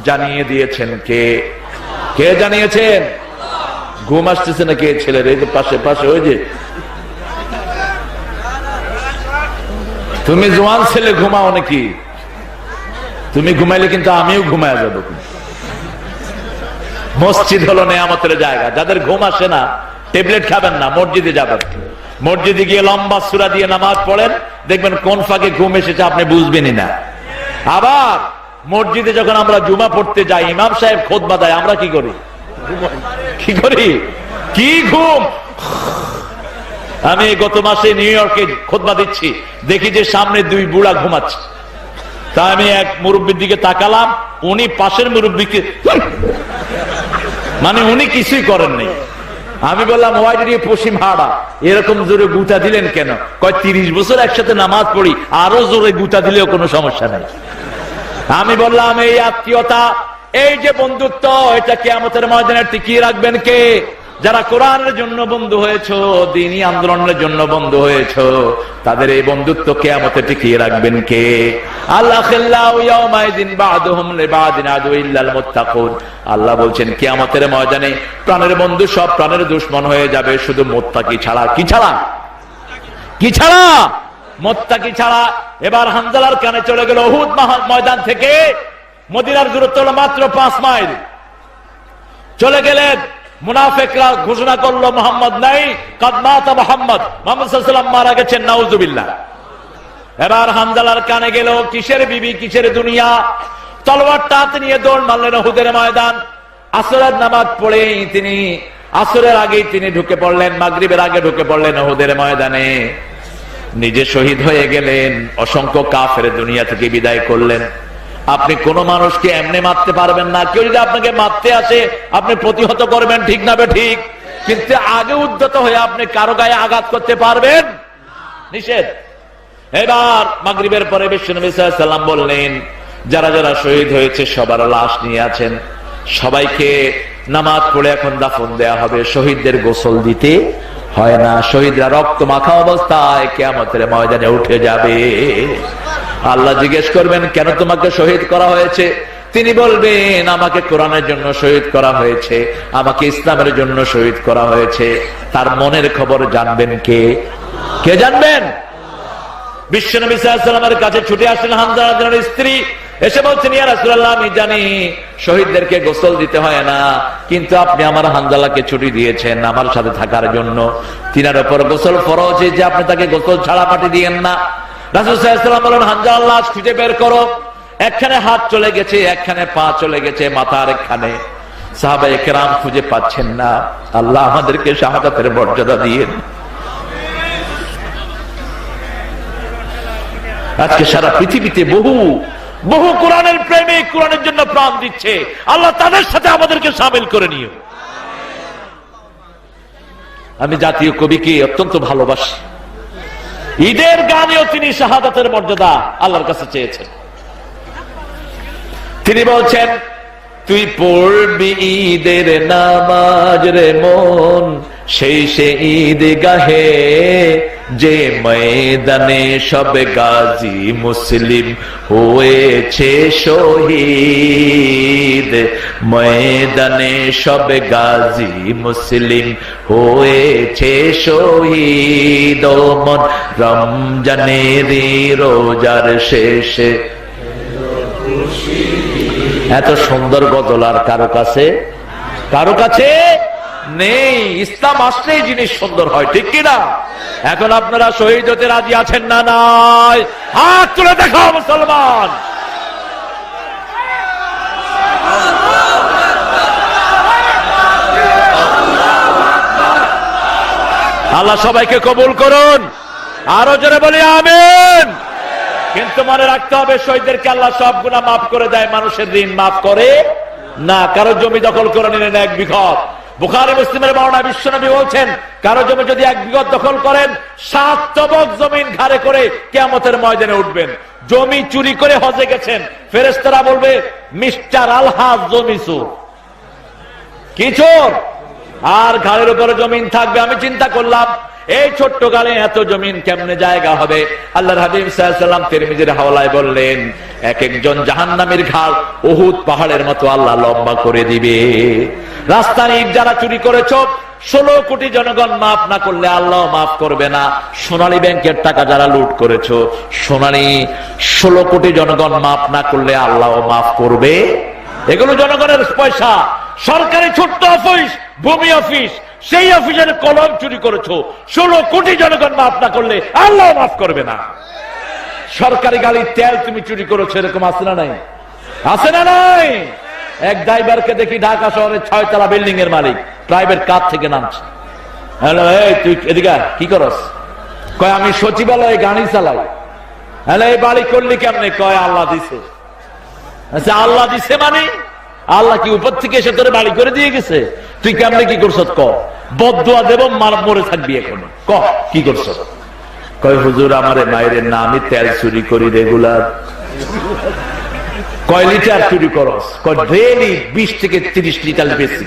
জানিয়ে দিয়েছেন কে? কে জানিয়েছেন? ঘুম আসতেছে না কে? ছেলের এই যে পাশে পাশে, ওই যে তুমি জোয়ান ছেলে ঘুমাও নাকি? তুমি ঘুমাইলে কিন্তু আমিও ঘুমায় যাব। মসজিদ হলো নেয়ামতের জায়গা। যাদের ঘুম আসে না, ট্যাবলেট খাবেন না, মসজিদে যাবেন। মসজিদে গিয়ে লম্বা সূরা দিয়ে নামাজ পড়েন, দেখবেন কোন ফাঁকে ঘুম এসেছে আপনি বুঝবেনই না। আবার মসজিদে যখন আমরা জুমা পড়তে যাই, ইমাম সাহেব খুতবা দেয়, আমরা কি করি? কি করি? কি ঘুম! আমি গত মাসে নিউ ইয়র্কে খুতবা দিচ্ছি, দেখি যে সামনে 2 বুড়া ঘুমাচ্ছে। তা আমি এক মুরব্বীর দিকে তাকালাম, উনি পাশের মুরব্বীকে, মানে উনি কিছুই করেন নাই। আমি বললাম, why did you push him harder? এরকম জোরে গুতা দিলেন কেন? কয় 30 বছর একসাথে নামাজ পড়ি, আরো জোরে গুতা দিলেও কোনো সমস্যা নাই। আমি বললাম, এই আত্মীয়তা, এই যে বন্ধুত্ব, এটা কিয়ামতের ময়দানে টিকিয়ে রাখবেন কে? যারা কোরআনের জন্য বন্ধু হয়েছো, দ্বীনি আন্দোলনের জন্য বন্ধু হয়েছো, তাদের এই বন্ধুত্ব কিয়ামতে টিকিয়ে রাখবেন কে? আল্লাহ খিল্লাহু ইয়াউমাইযিন বা'দুহুম লিবা'দিন আদু ইল্লাল মুত্তাকুন। আল্লাহ বলছেন কিয়ামতের ময়দানে প্রাণের বন্ধু সব প্রাণের দুশমন হয়ে যাবে, শুধু মুত্তাকি ছাড়া। কি ছাড়া? কি ছাড়া? মুত্তাকি ছাড়া। এবার হানজালার কানে চলে গেল। উহুদ ময়দান থেকে মদিনার দূরত্ব হলো মাত্র 5 মাইল। চলে গেলেন। মুনাফিকরা ঘোষণা করলো, মুহাম্মদ নাই, কাদ মাতা মুহাম্মদ, মুহাম্মদ সাল্লাল্লাহু আলাইহি ওয়াসাল্লাম মারা গেছেন, নাউজুবিল্লাহ। এবার হানজালার কানে গেল, কিসের বিবি, কিসের দুনিয়া। তলোয়ারটা হাতে নিয়ে দৌড় মারলেন উহুদের ময়দান। আসরের নামাজ পড়ে তিনি, আসরের আগেই তিনি ঢুকে পড়লেন, মাগরিবের আগে ঢুকে পড়লেন উহুদের ময়দানে। নিজে শহীদ হয়ে গেলেন, অসংখ্য কাফের দুনিয়া থেকে বিদায় করলেন। আপনি কোন মানুষকে এমনি মারতে পারবেন না। কেউ যদি আপনাকে মারতে আসে, আপনি প্রতিহত করবেন, ঠিক না? ঠিক। কিন্তু আগে উদ্যত হয়ে আপনি কারো গায়ে আঘাত করতে পারবেন? নিষেধ। এবার মাগরিবের পরে বিশ্বনবী সাল্লাল্লাহু আলাইহি ওয়াসাল্লাম বললেন, যারা যারা শহীদ হয়েছে সবার লাশ নিয়ে আছেন, সবাইকে নামাজ পড়ে এখন দাফন দেয়া হবে। শহীদদের গোসল দিতে হয় না। শহীদরা রক্ত মাখা অবস্থায় কিয়ামতের ময়দানে উঠে যাবে। আল্লাহ জিজ্ঞেস করবেন, কেন তোমাকে শহীদ করা হয়েছে? তিনি বলবেন, আমাকে কোরআনের জন্য শহীদ করা হয়েছে, আমাকে ইসলামের জন্য শহীদ করা হয়েছে। তার মনের খবর জানবেন কে? কে জানবেন? বিশ্বনবী সাল্লাল্লাহু আলাইহি ওয়াসাল্লামের কাছে ছুটে আসলেন হামজা রাদিয়াল্লাহু আনহুর স্ত্রী। এসে বলছেন, ইয়া রাসূলুল্লাহ, আমি জানি শহীদদেরকে গোসল দিতে হয় না, কিন্তু আপনি আমার হানজালাকে ছুটি দিয়েছেন আমার সাথে থাকার জন্য। তিনার উপর গোসল ফরজ, যে আপনি তাকে গোসল ছাড়া পাঠিয়ে দিয়েন না। রাসূল সাল্লাল্লাহু আলাইহি ওয়াসাল্লাম বলেন, হানজালার লাশ খুঁজে বের করো। একখানে হাত চলে গেছে, একখানে পা চলে গেছে, মাথার একখানে। সাহাবায়ে কেরাম খুঁজে পাচ্ছেন না। আল্লাহ আমাদেরকে শাহাদাতের মর্যাদা দিয়েন। আজকে সারা পৃথিবীতে বহু বহু কোরআনের প্রেমিক কোরআনের জন্য প্রাণ দিচ্ছে। আল্লাহ তাদের সাথে আমাদেরকে শামিল করে নিও। আমি জাতীয় কবিকে অত্যন্ত ভালোবাসি। ঈদের গানেও তিনি শাহাদাতের মর্যাদা আল্লাহর কাছে চেয়েছেন। তিনি বলছেন, তুই পড়বি ঈদের নামাজ রে মন, সেই সে ঈদ গাহে যে ময়দানে সব গাজী মুসলিম হয়েছে শহীদ, ময়দানে সব গাজী মুসলিম হয়েছে শহীদ। ও মন রমজানের রোজার শেষে, এত সুন্দর গজল আর কারো কাছে নেই। ইসলাম আসলেই জিনিস সুন্দর হয়, ঠিক কিনা? এখন আপনারা শহীদ হতে রাজি আছেন না নাই? হাত তুলে দেখাও মুসলমান। আল্লাহ সবাইকে কবুল করুন, আরো জোরে বলি আমিন। কিন্তু মনে রাখতে হবে, শহীদদেরকে আল্লাহ সব গুনাহ মাফ করে দেয়, মানুষের ঋণ মাফ করে না। কারো জমি দখল করে নিলেন 1 বিঘত, বুখারী মুসলিমের বর্ণনা বিশ্বনবী বলছেন, কারো জমি যদি 1 বিঘত দখল করেন, 7 তবক জমিন ঘাড়ে করে কিয়ামতের ময়দানে উঠবেন। জমি চুরি করে হজে গেছেন, ফেরেশতারা বলবে মিস্টার আলহাজ জমি চোর, কি চোর? আর ঘাড়ের উপরে জমিন থাকবে। আমি চিন্তা করলাম, এই ছোট্ট গালে এত জমিন কেমনে জায়গা হবে? আল্লাহর হাবিব সাল্লাল্লাহু আলাইহি ওয়াসাল্লাম তিরমিজির হাওলায় বললেন, এক একজন জাহান্নামীর ঘাড় উহুদ পাহাড়ের মতো আল্লাহ লম্বা করে দিবে। রাস্তার ইট যারা চুরি করেছো, 16 কোটি জনগণ মাফ না করলে আল্লাহ মাফ করবে না। সোনালী ব্যাংকের টাকা যারা লুট করেছো, 16 কোটি জনগণ মাফ না করলে আল্লাহ মাফ করবে। এগুলো জনগণের পয়সা। সরকারি ছোট্ট অফিস, ভূমি অফিস, সেই অফিসের কলম চুরি করেছো, 16 কোটি জনগণ মাফ না করলে আল্লাহ মাফ করবে না। সরকারি গাড়ির তেল তুমি চুরি করেছো, এরকম আছে না নাই? আছে না নাই? এক ড্রাইভারকে দেখি ঢাকা শহরের 6 তলা বিল্ডিং এর মালিক, প্রাইভেট কার থেকে নামছে। হ্যালো, এই তুই এদিকে কি করস? কয় আমি সচিবালয়ে গাড়ি চালাই। হ্যালো, এই বাড়ি করলি কেমনে? কয় আল্লাহ দিছে। আচ্ছা, আল্লাহ দিছে মানে? আল্লাহ কি উপর থেকে এসে তোরে বাড়ি করে দিয়ে গেছে? তুই কেমনে কি করছ? ক বদদুয়া দেব, মরে থাকবি এখন। ক কি করছ? কয় হুজুর আমারে মায়ের না, আমি তেল চুরি করি রেগুলার। কয় লিটার চুরি করস? কয় ডেইলি 20 থেকে 30 লিটার বেশি।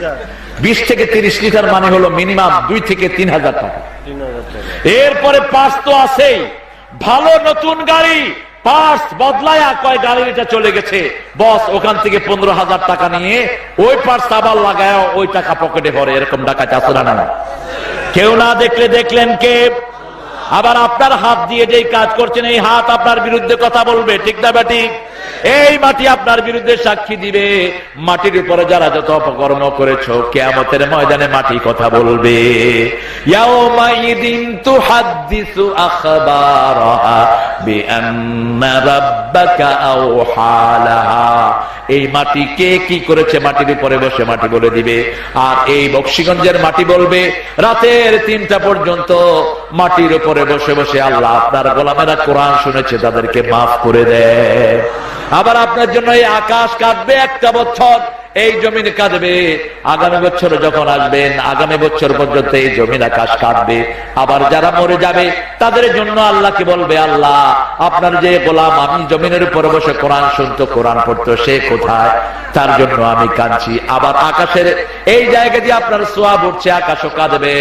20 থেকে 30 লিটার মানে হলো মিনিমাম 2 থেকে 3,000 টাকা। এরপরে পাঁচ তো আছেই। ভালো নতুন গাড়ি পার্টস বদলায়া কয় গাড়িটা চলে গেছে, বস ওখান থেকে 15,000 টাকা নিয়ে ওই পার্টস আবার লাগায় ওই টাকা পকেটে ভরে। এরকম ডাকাত আছে না? কেউ না দেখলে দেখলেন কে? আবার আপনার হাত দিয়ে যেই কাজ করছেন, এই হাত আপনার বিরুদ্ধে কথা বলবে, ঠিক না বেঠিক? এই মাটি আপনার বিরুদ্ধে সাক্ষী দিবে। মাটির উপরে যারা যত অপকর্ম করেছো, কিয়ামতের ময়দানে মাটি কথা বলবে। ইয়াউমাইদিন তুহাদ্দিসু আখবারাহা বিআন্না রাব্বাকা আওহালাহা। এই মাটি কে কি করেছে, মাটির উপরে বসে মাটি বলে দিবে। আর এই বক্সিগঞ্জের মাটি বলবে, রাতের 3টা পর্যন্ত মাটির উপরে বসে বসে আল্লাহ আপনার গোলামেরা কোরআন শুনেছে, তাদেরকে মাফ করে দেয়। আবার আপনার জন্য এই আকাশ কাঁদবে 1টা বছর, এই জমিন কাঁদবে। আগামী বছর যখন আসবেন, আগামী বছর পর্যন্ত এই জমিন আকাশ কাঁদবে। আবার যারা মরে যাবে তাদের জন্য আল্লাহকে বলবে, আল্লাহ আপনার যে গোলাম আমি জমিনের উপর বসে কোরআন শুনতো, কোরআন পড়তো, সে কোথায়? তার জন্য আমি কাঁদছি। আবার আকাশের এই জায়গা দিয়ে আপনার সোয়াব উঠছে, আকাশও কাঁদবে।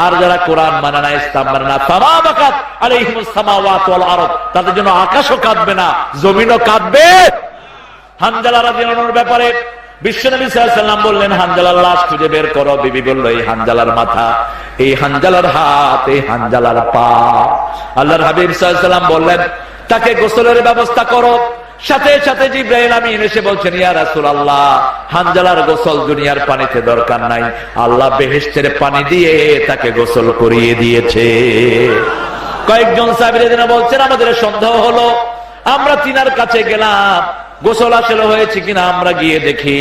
আর যারা কোরআন মানে না, ইসলাম মানে না, ফামা বাকাত আলাইহিমুস সামাওয়াতু ওয়াল আরদ, তাদের জন্য আকাশও কাঁদবে না, জমিনও কাঁদবে। হানজালা রাদিয়াল্লাহু আনহুর ব্যাপারে বিশ্বনবী সাল্লাল্লাহু আলাইহি ওয়াসাল্লাম বললেন, হানজালার লাশ খুঁজে বের করো। বিবি বলল, এই হানজালার মাথা, এই হানজালার হাত, এই হানজালার পা। আল্লাহর হাবিব সাল্লাল্লাহু আলাইহি ওয়াসাল্লাম বললেন, তাকে গোসলের ব্যবস্থা করো। সাথে সাথে জিবরাইল আমিন এসে বলছেন, ইয়া রাসূলুল্লাহ, হানজালার গোসল দুনিয়ার পানিতে দরকার নাই, আল্লাহ বেহেশতের পানি দিয়ে তাকে গোসল করিয়ে দিয়েছে। কয়েকজন সাহাবীরা বলছেন, আমাদের সন্দেহ হলো, আমরা তিনার কাছে গেলাম, গোসল আসলে হয়েছে কিনা আমরা গিয়ে দেখি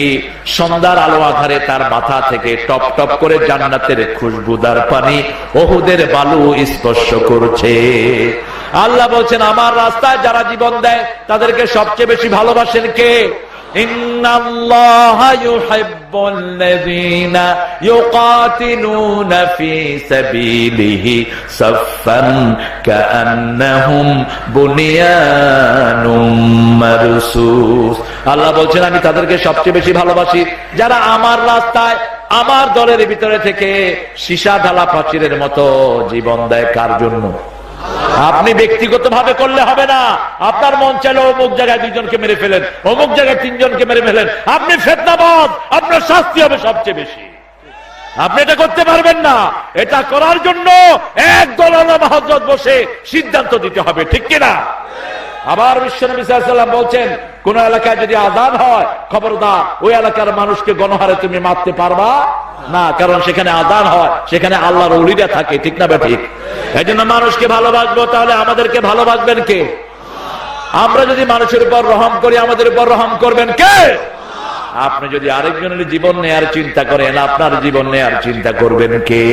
সন্ধ্যার আলো আধারে তার মাথা থেকে টপ টপ করে জান্নাতের খুশবুদার পানি ওহুদের বালু স্পর্শ করছে। আল্লাহ বলছেন, আমার রাস্তায় যারা জীবন দেয় তাদেরকে সবচেয়ে বেশি ভালোবাসেন কে? ইন্নাল্লাহা ইউহিব্বুল্লাযীনা ইউকাতিলুনা ফী সাবিলিহি সাফফান কাআন্নাহুম বুনিয়ানুম মারসুস। আল্লাহ বলছেন, আমি তাদেরকে সবচেয়ে বেশি ভালোবাসি যারা আমার রাস্তায় আমার দলের ভিতরে থেকে সীসা ঢালা প্রাচীরের মতো জীবন দেয়। কার জন্য? আপনি ব্যক্তিগত ভাবে করলে হবে না। আপনার মন চাইলে অমুক জায়গায় 2 জনকে মেরে ফেলেন, অমুক জায়গায় 3 জনকে মেরে ফেলেন, আপনি ফিতনাবাজ, আপনার শাস্তি হবে সবচেয়ে বেশি। আপনি এটা করতে পারবেন না। এটা করার জন্য একদল আলেম হযরত বসে সিদ্ধান্ত দিতে হবে, ঠিক কিনা? আবার বিশ্বনবী সাল্লাল্লাহু আলাইহি ওয়াসাল্লাম বলছেন, কোন এলাকায় যদি আযান হয়, খবরদার ওই এলাকার মানুষকে গণহারে তুমি মারতে পারবা না, কারণ সেখানে আযান হয়, সেখানে আল্লাহর ওলিরা থাকে, ঠিক না ঠিক? এইজন্য মানুষকে ভালোবাসবো, তাহলে আমাদেরকে ভালোবাসবেন কে? আমরা যদি মানুষের উপর রহম করি, আমাদের উপর রহম করবেন কে? আপনি যদি আরেকজনের জীবন নেয়ার চিন্তা করেন, আপনার জীবন নেয়ার চিন্তা করবেন কে?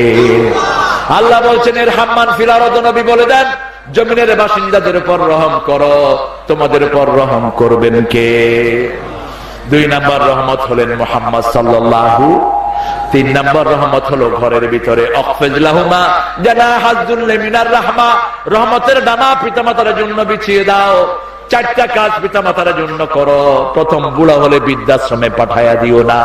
আল্লাহ বলছেন, এর হাম্মান ফিল আরদ, নবী বলে দেন, জমিনের বাসিন্দাদের উপর রহম করো, তোমাদের উপর রহম করবেন কে? 2 নম্বর রহমত হলেন মুহাম্মদ সাল্লাল্লাহু। 3 নম্বর রহমত হলো ঘরের ভিতরে, আখফিজ লাহুমা জানাহাজ যুল্লি মিনার রাহমা, রহমতের ডানা পিতামাতার জন্য বিছিয়ে দাও। 4টা কাজ পিতামাতার জন্য করো। প্রথম, বুড়া হলে বৃদ্ধাশ্রমে পাঠায়া দিও না।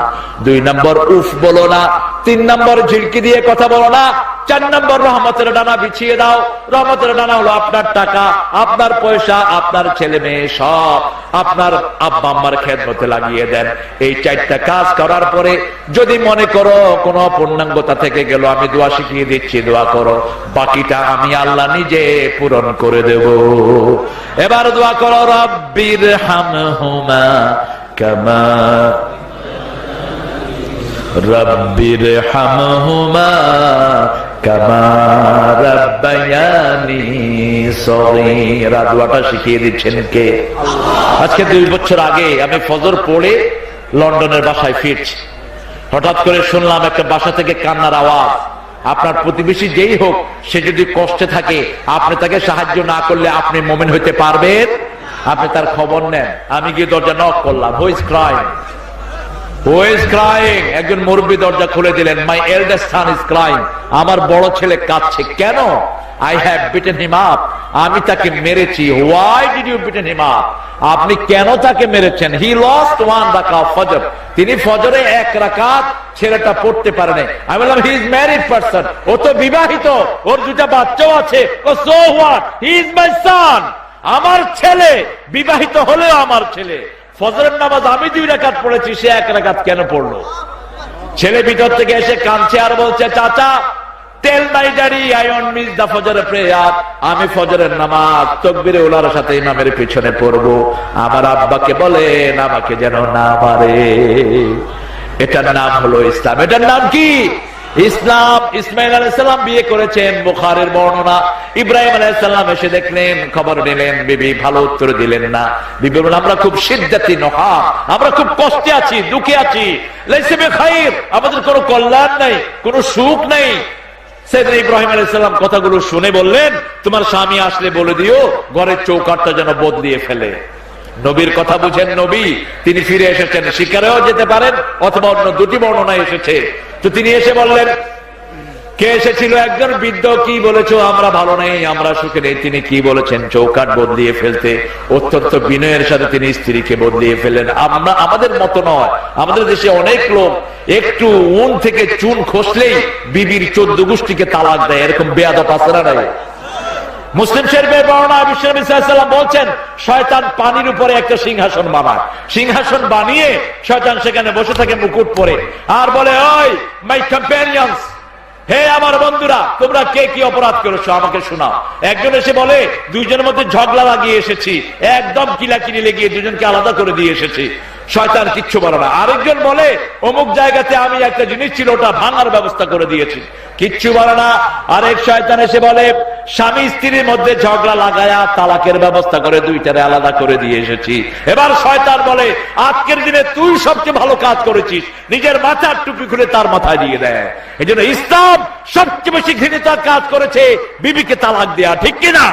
2 নম্বর, উফ বলো না। 3 নম্বর, ঝিড়কি দিয়ে কথা বলো না। 4 নম্বর, রহমতের ডানা বিছিয়ে দাও। রহমতের ডানা হলো আপনার টাকা, আপনার পয়সা, আপনার ছেলে মেয়ে, সব আপনার আব্বা আম্মার খেদমতে লাগিয়ে দেন। এই 4টা কাজ করার পরে যদি মনে করো কোন পূর্ণাঙ্গতা থেকে গেল, আমি দোয়া শিখিয়ে দিচ্ছি, দোয়া করো, বাকিটা আমি আল্লাহ নিজে পূরণ করে দেব। এবার দোয়া করো, রব্বির হামহুমা কামা রব্বির হামহুমা কামা রাব্বায়ানি সগীরা। দোয়াটা শিখিয়ে দিচ্ছেন কে? আজকে 2 বছর আগে আমি ফজর পড়ে লন্ডনের বাসায় ফিরছি, হঠাৎ করে শুনলাম একটা বাসা থেকে কান্নার আওয়াজ। আপনার প্রতিবেশী যেই হোক, সে যদি কষ্টে থাকে, আপনি তাকে সাহায্য না করলে আপনি মুমিন হইতে পারবেন? আপনি তার খবর নেন। আমি গিয়ে দরজা নক করলাম, who is crying, who is crying? একজন মুরব্বী দরজা খুলে দিলেন, মাই এল্ডেস্ট সান ইজ ক্রাইং, আমার বড় ছেলে কাঁদছে। কেন? I have beaten him up, আমি তাকে মেরেছি। Why did you beaten him up? আপনি কেন তাকে মেরেছেন? He lost 1 রাকাত of ফজর, তিনি ফজরে 1 রাকাত ছেলেটা পড়তে পারে নাই। আমি বললাম, he is married person, ও তো বিবাহিত, ওর 2টা বাচ্চাও আছে। So what? He is my son, আমার ছেলে, বিবাহিত হলেও আমার ছেলে। ফজরের নামাজ আমি 2 রাকাত পড়েছি, সে 1 রাকাত কেন পড়লো? ছেলে ভিতর থেকে এসে কাঁদছে আর বলছে, চাচা, টেল মাই ড্যাডি আই ওন্ট মিস দা ফজর প্রেয়ার, আমি ফজরের নামাজ তাকবীরে উলার সাথে ইমামের পিছনে পড়বো। আমার আব্বাকে বলেন আমাকে যেন না মারে। এটার নাম হলো ইসলাম। এটার নাম কি? ইসলাম। ইসমাইল আলাইহিস সালাম বিয়ে করেছেন, বুখারীর বর্ণনা। ইব্রাহিম আলাইহিস সালাম এসে দেখলেন, খবর নিলেন, বিবি ভালো উত্তর দিলেন না। বিবি বললেন, আমরা খুব সিদ্ধাতি নহা, আমরা খুব কষ্টে আছি, দুঃখে আছি, লাইসা বিখাইর, আমাদের কোনো কল্যাণ নাই, কোনো সুখ নাই। সাইয়েদনা ইব্রাহিম আলাইহিস সালাম কথাগুলো শুনে বললেন, তোমার স্বামী আসলে বলে দিও ঘরের চৌকাঠটা যেন বদলিয়ে ফেলে। নবীর কথা বুঝেন, নবী তিনি ফিরে এসেছেন, শিকারেও যেতে পারেন অথবা অন্য 2টি বর্ণনা এসেছে। তো তিনি এসে বললেন, কে এসেছিল? একজন বৃদ্ধ। কি বলেছো? আমরা ভালো নেই, আমরা সুখে নেই। তিনি কি বলেছেন? চৌকাঠ বদলিয়ে ফেলতে। অত্যন্ত বিনয়ের সাথে তিনি স্ত্রীকে বদলিয়ে ফেললেন। আমরা আমাদের মতো নয়, আমাদের দেশে অনেক লোক একটু উন থেকে চুন খসলেই বিবির 14 গোষ্ঠীকে তালাক দেয়, এরকম বেয়াদব আছে না নাই? মুসলিম শরীফের বর্ণনা, বিশ্বনবী সাল্লাল্লাহু আলাইহি ওয়াসাল্লাম বলছেন, শয়তান পানির উপরে একটা সিংহাসন বানায়, সিংহাসন বানিয়ে শয়তান সেখানে বসে থাকে মুকুট পরে, আর বলে, ওই মাই কম্প্যানিয়নস, হে আমার বন্ধুরা, তোমরা কে কি অপরাধ করেছো আমাকে শোনাও। একজন এসে বলে, 2 জনের মধ্যে ঝগড়া লাগিয়ে এসেছি, একদম কিলাকিলি লেগিয়ে 2 জনকে আলাদা করে দিয়ে এসেছি। শয়তান কিচ্ছু বলে না। আরেকজন বলে, অমুক জায়গাতে আমি একটা জিনিস ছিল, ওটা ভাঙার ব্যবস্থা করে দিয়েছি, কিচ্ছু বলে না। আরেক শয়তান এসে বলে, স্বামী স্ত্রীর মধ্যে ঝগড়া লাগায়া তালাকের ব্যবস্থা করে 2টারে আলাদা করে দিয়ে এসেছি। এবার শয়তান বলে, আজকের দিনে তুই সবচেয়ে ভালো কাজ করেছিস, নিজের মাথার টুপি খুলে তার মাথায় দিয়ে দেয়। এই জন্য ইসলাম সবচেয়ে বেশি ঘৃণিত কাজ করেছে বিবিকে তালাক দেয়া, ঠিক কিনা?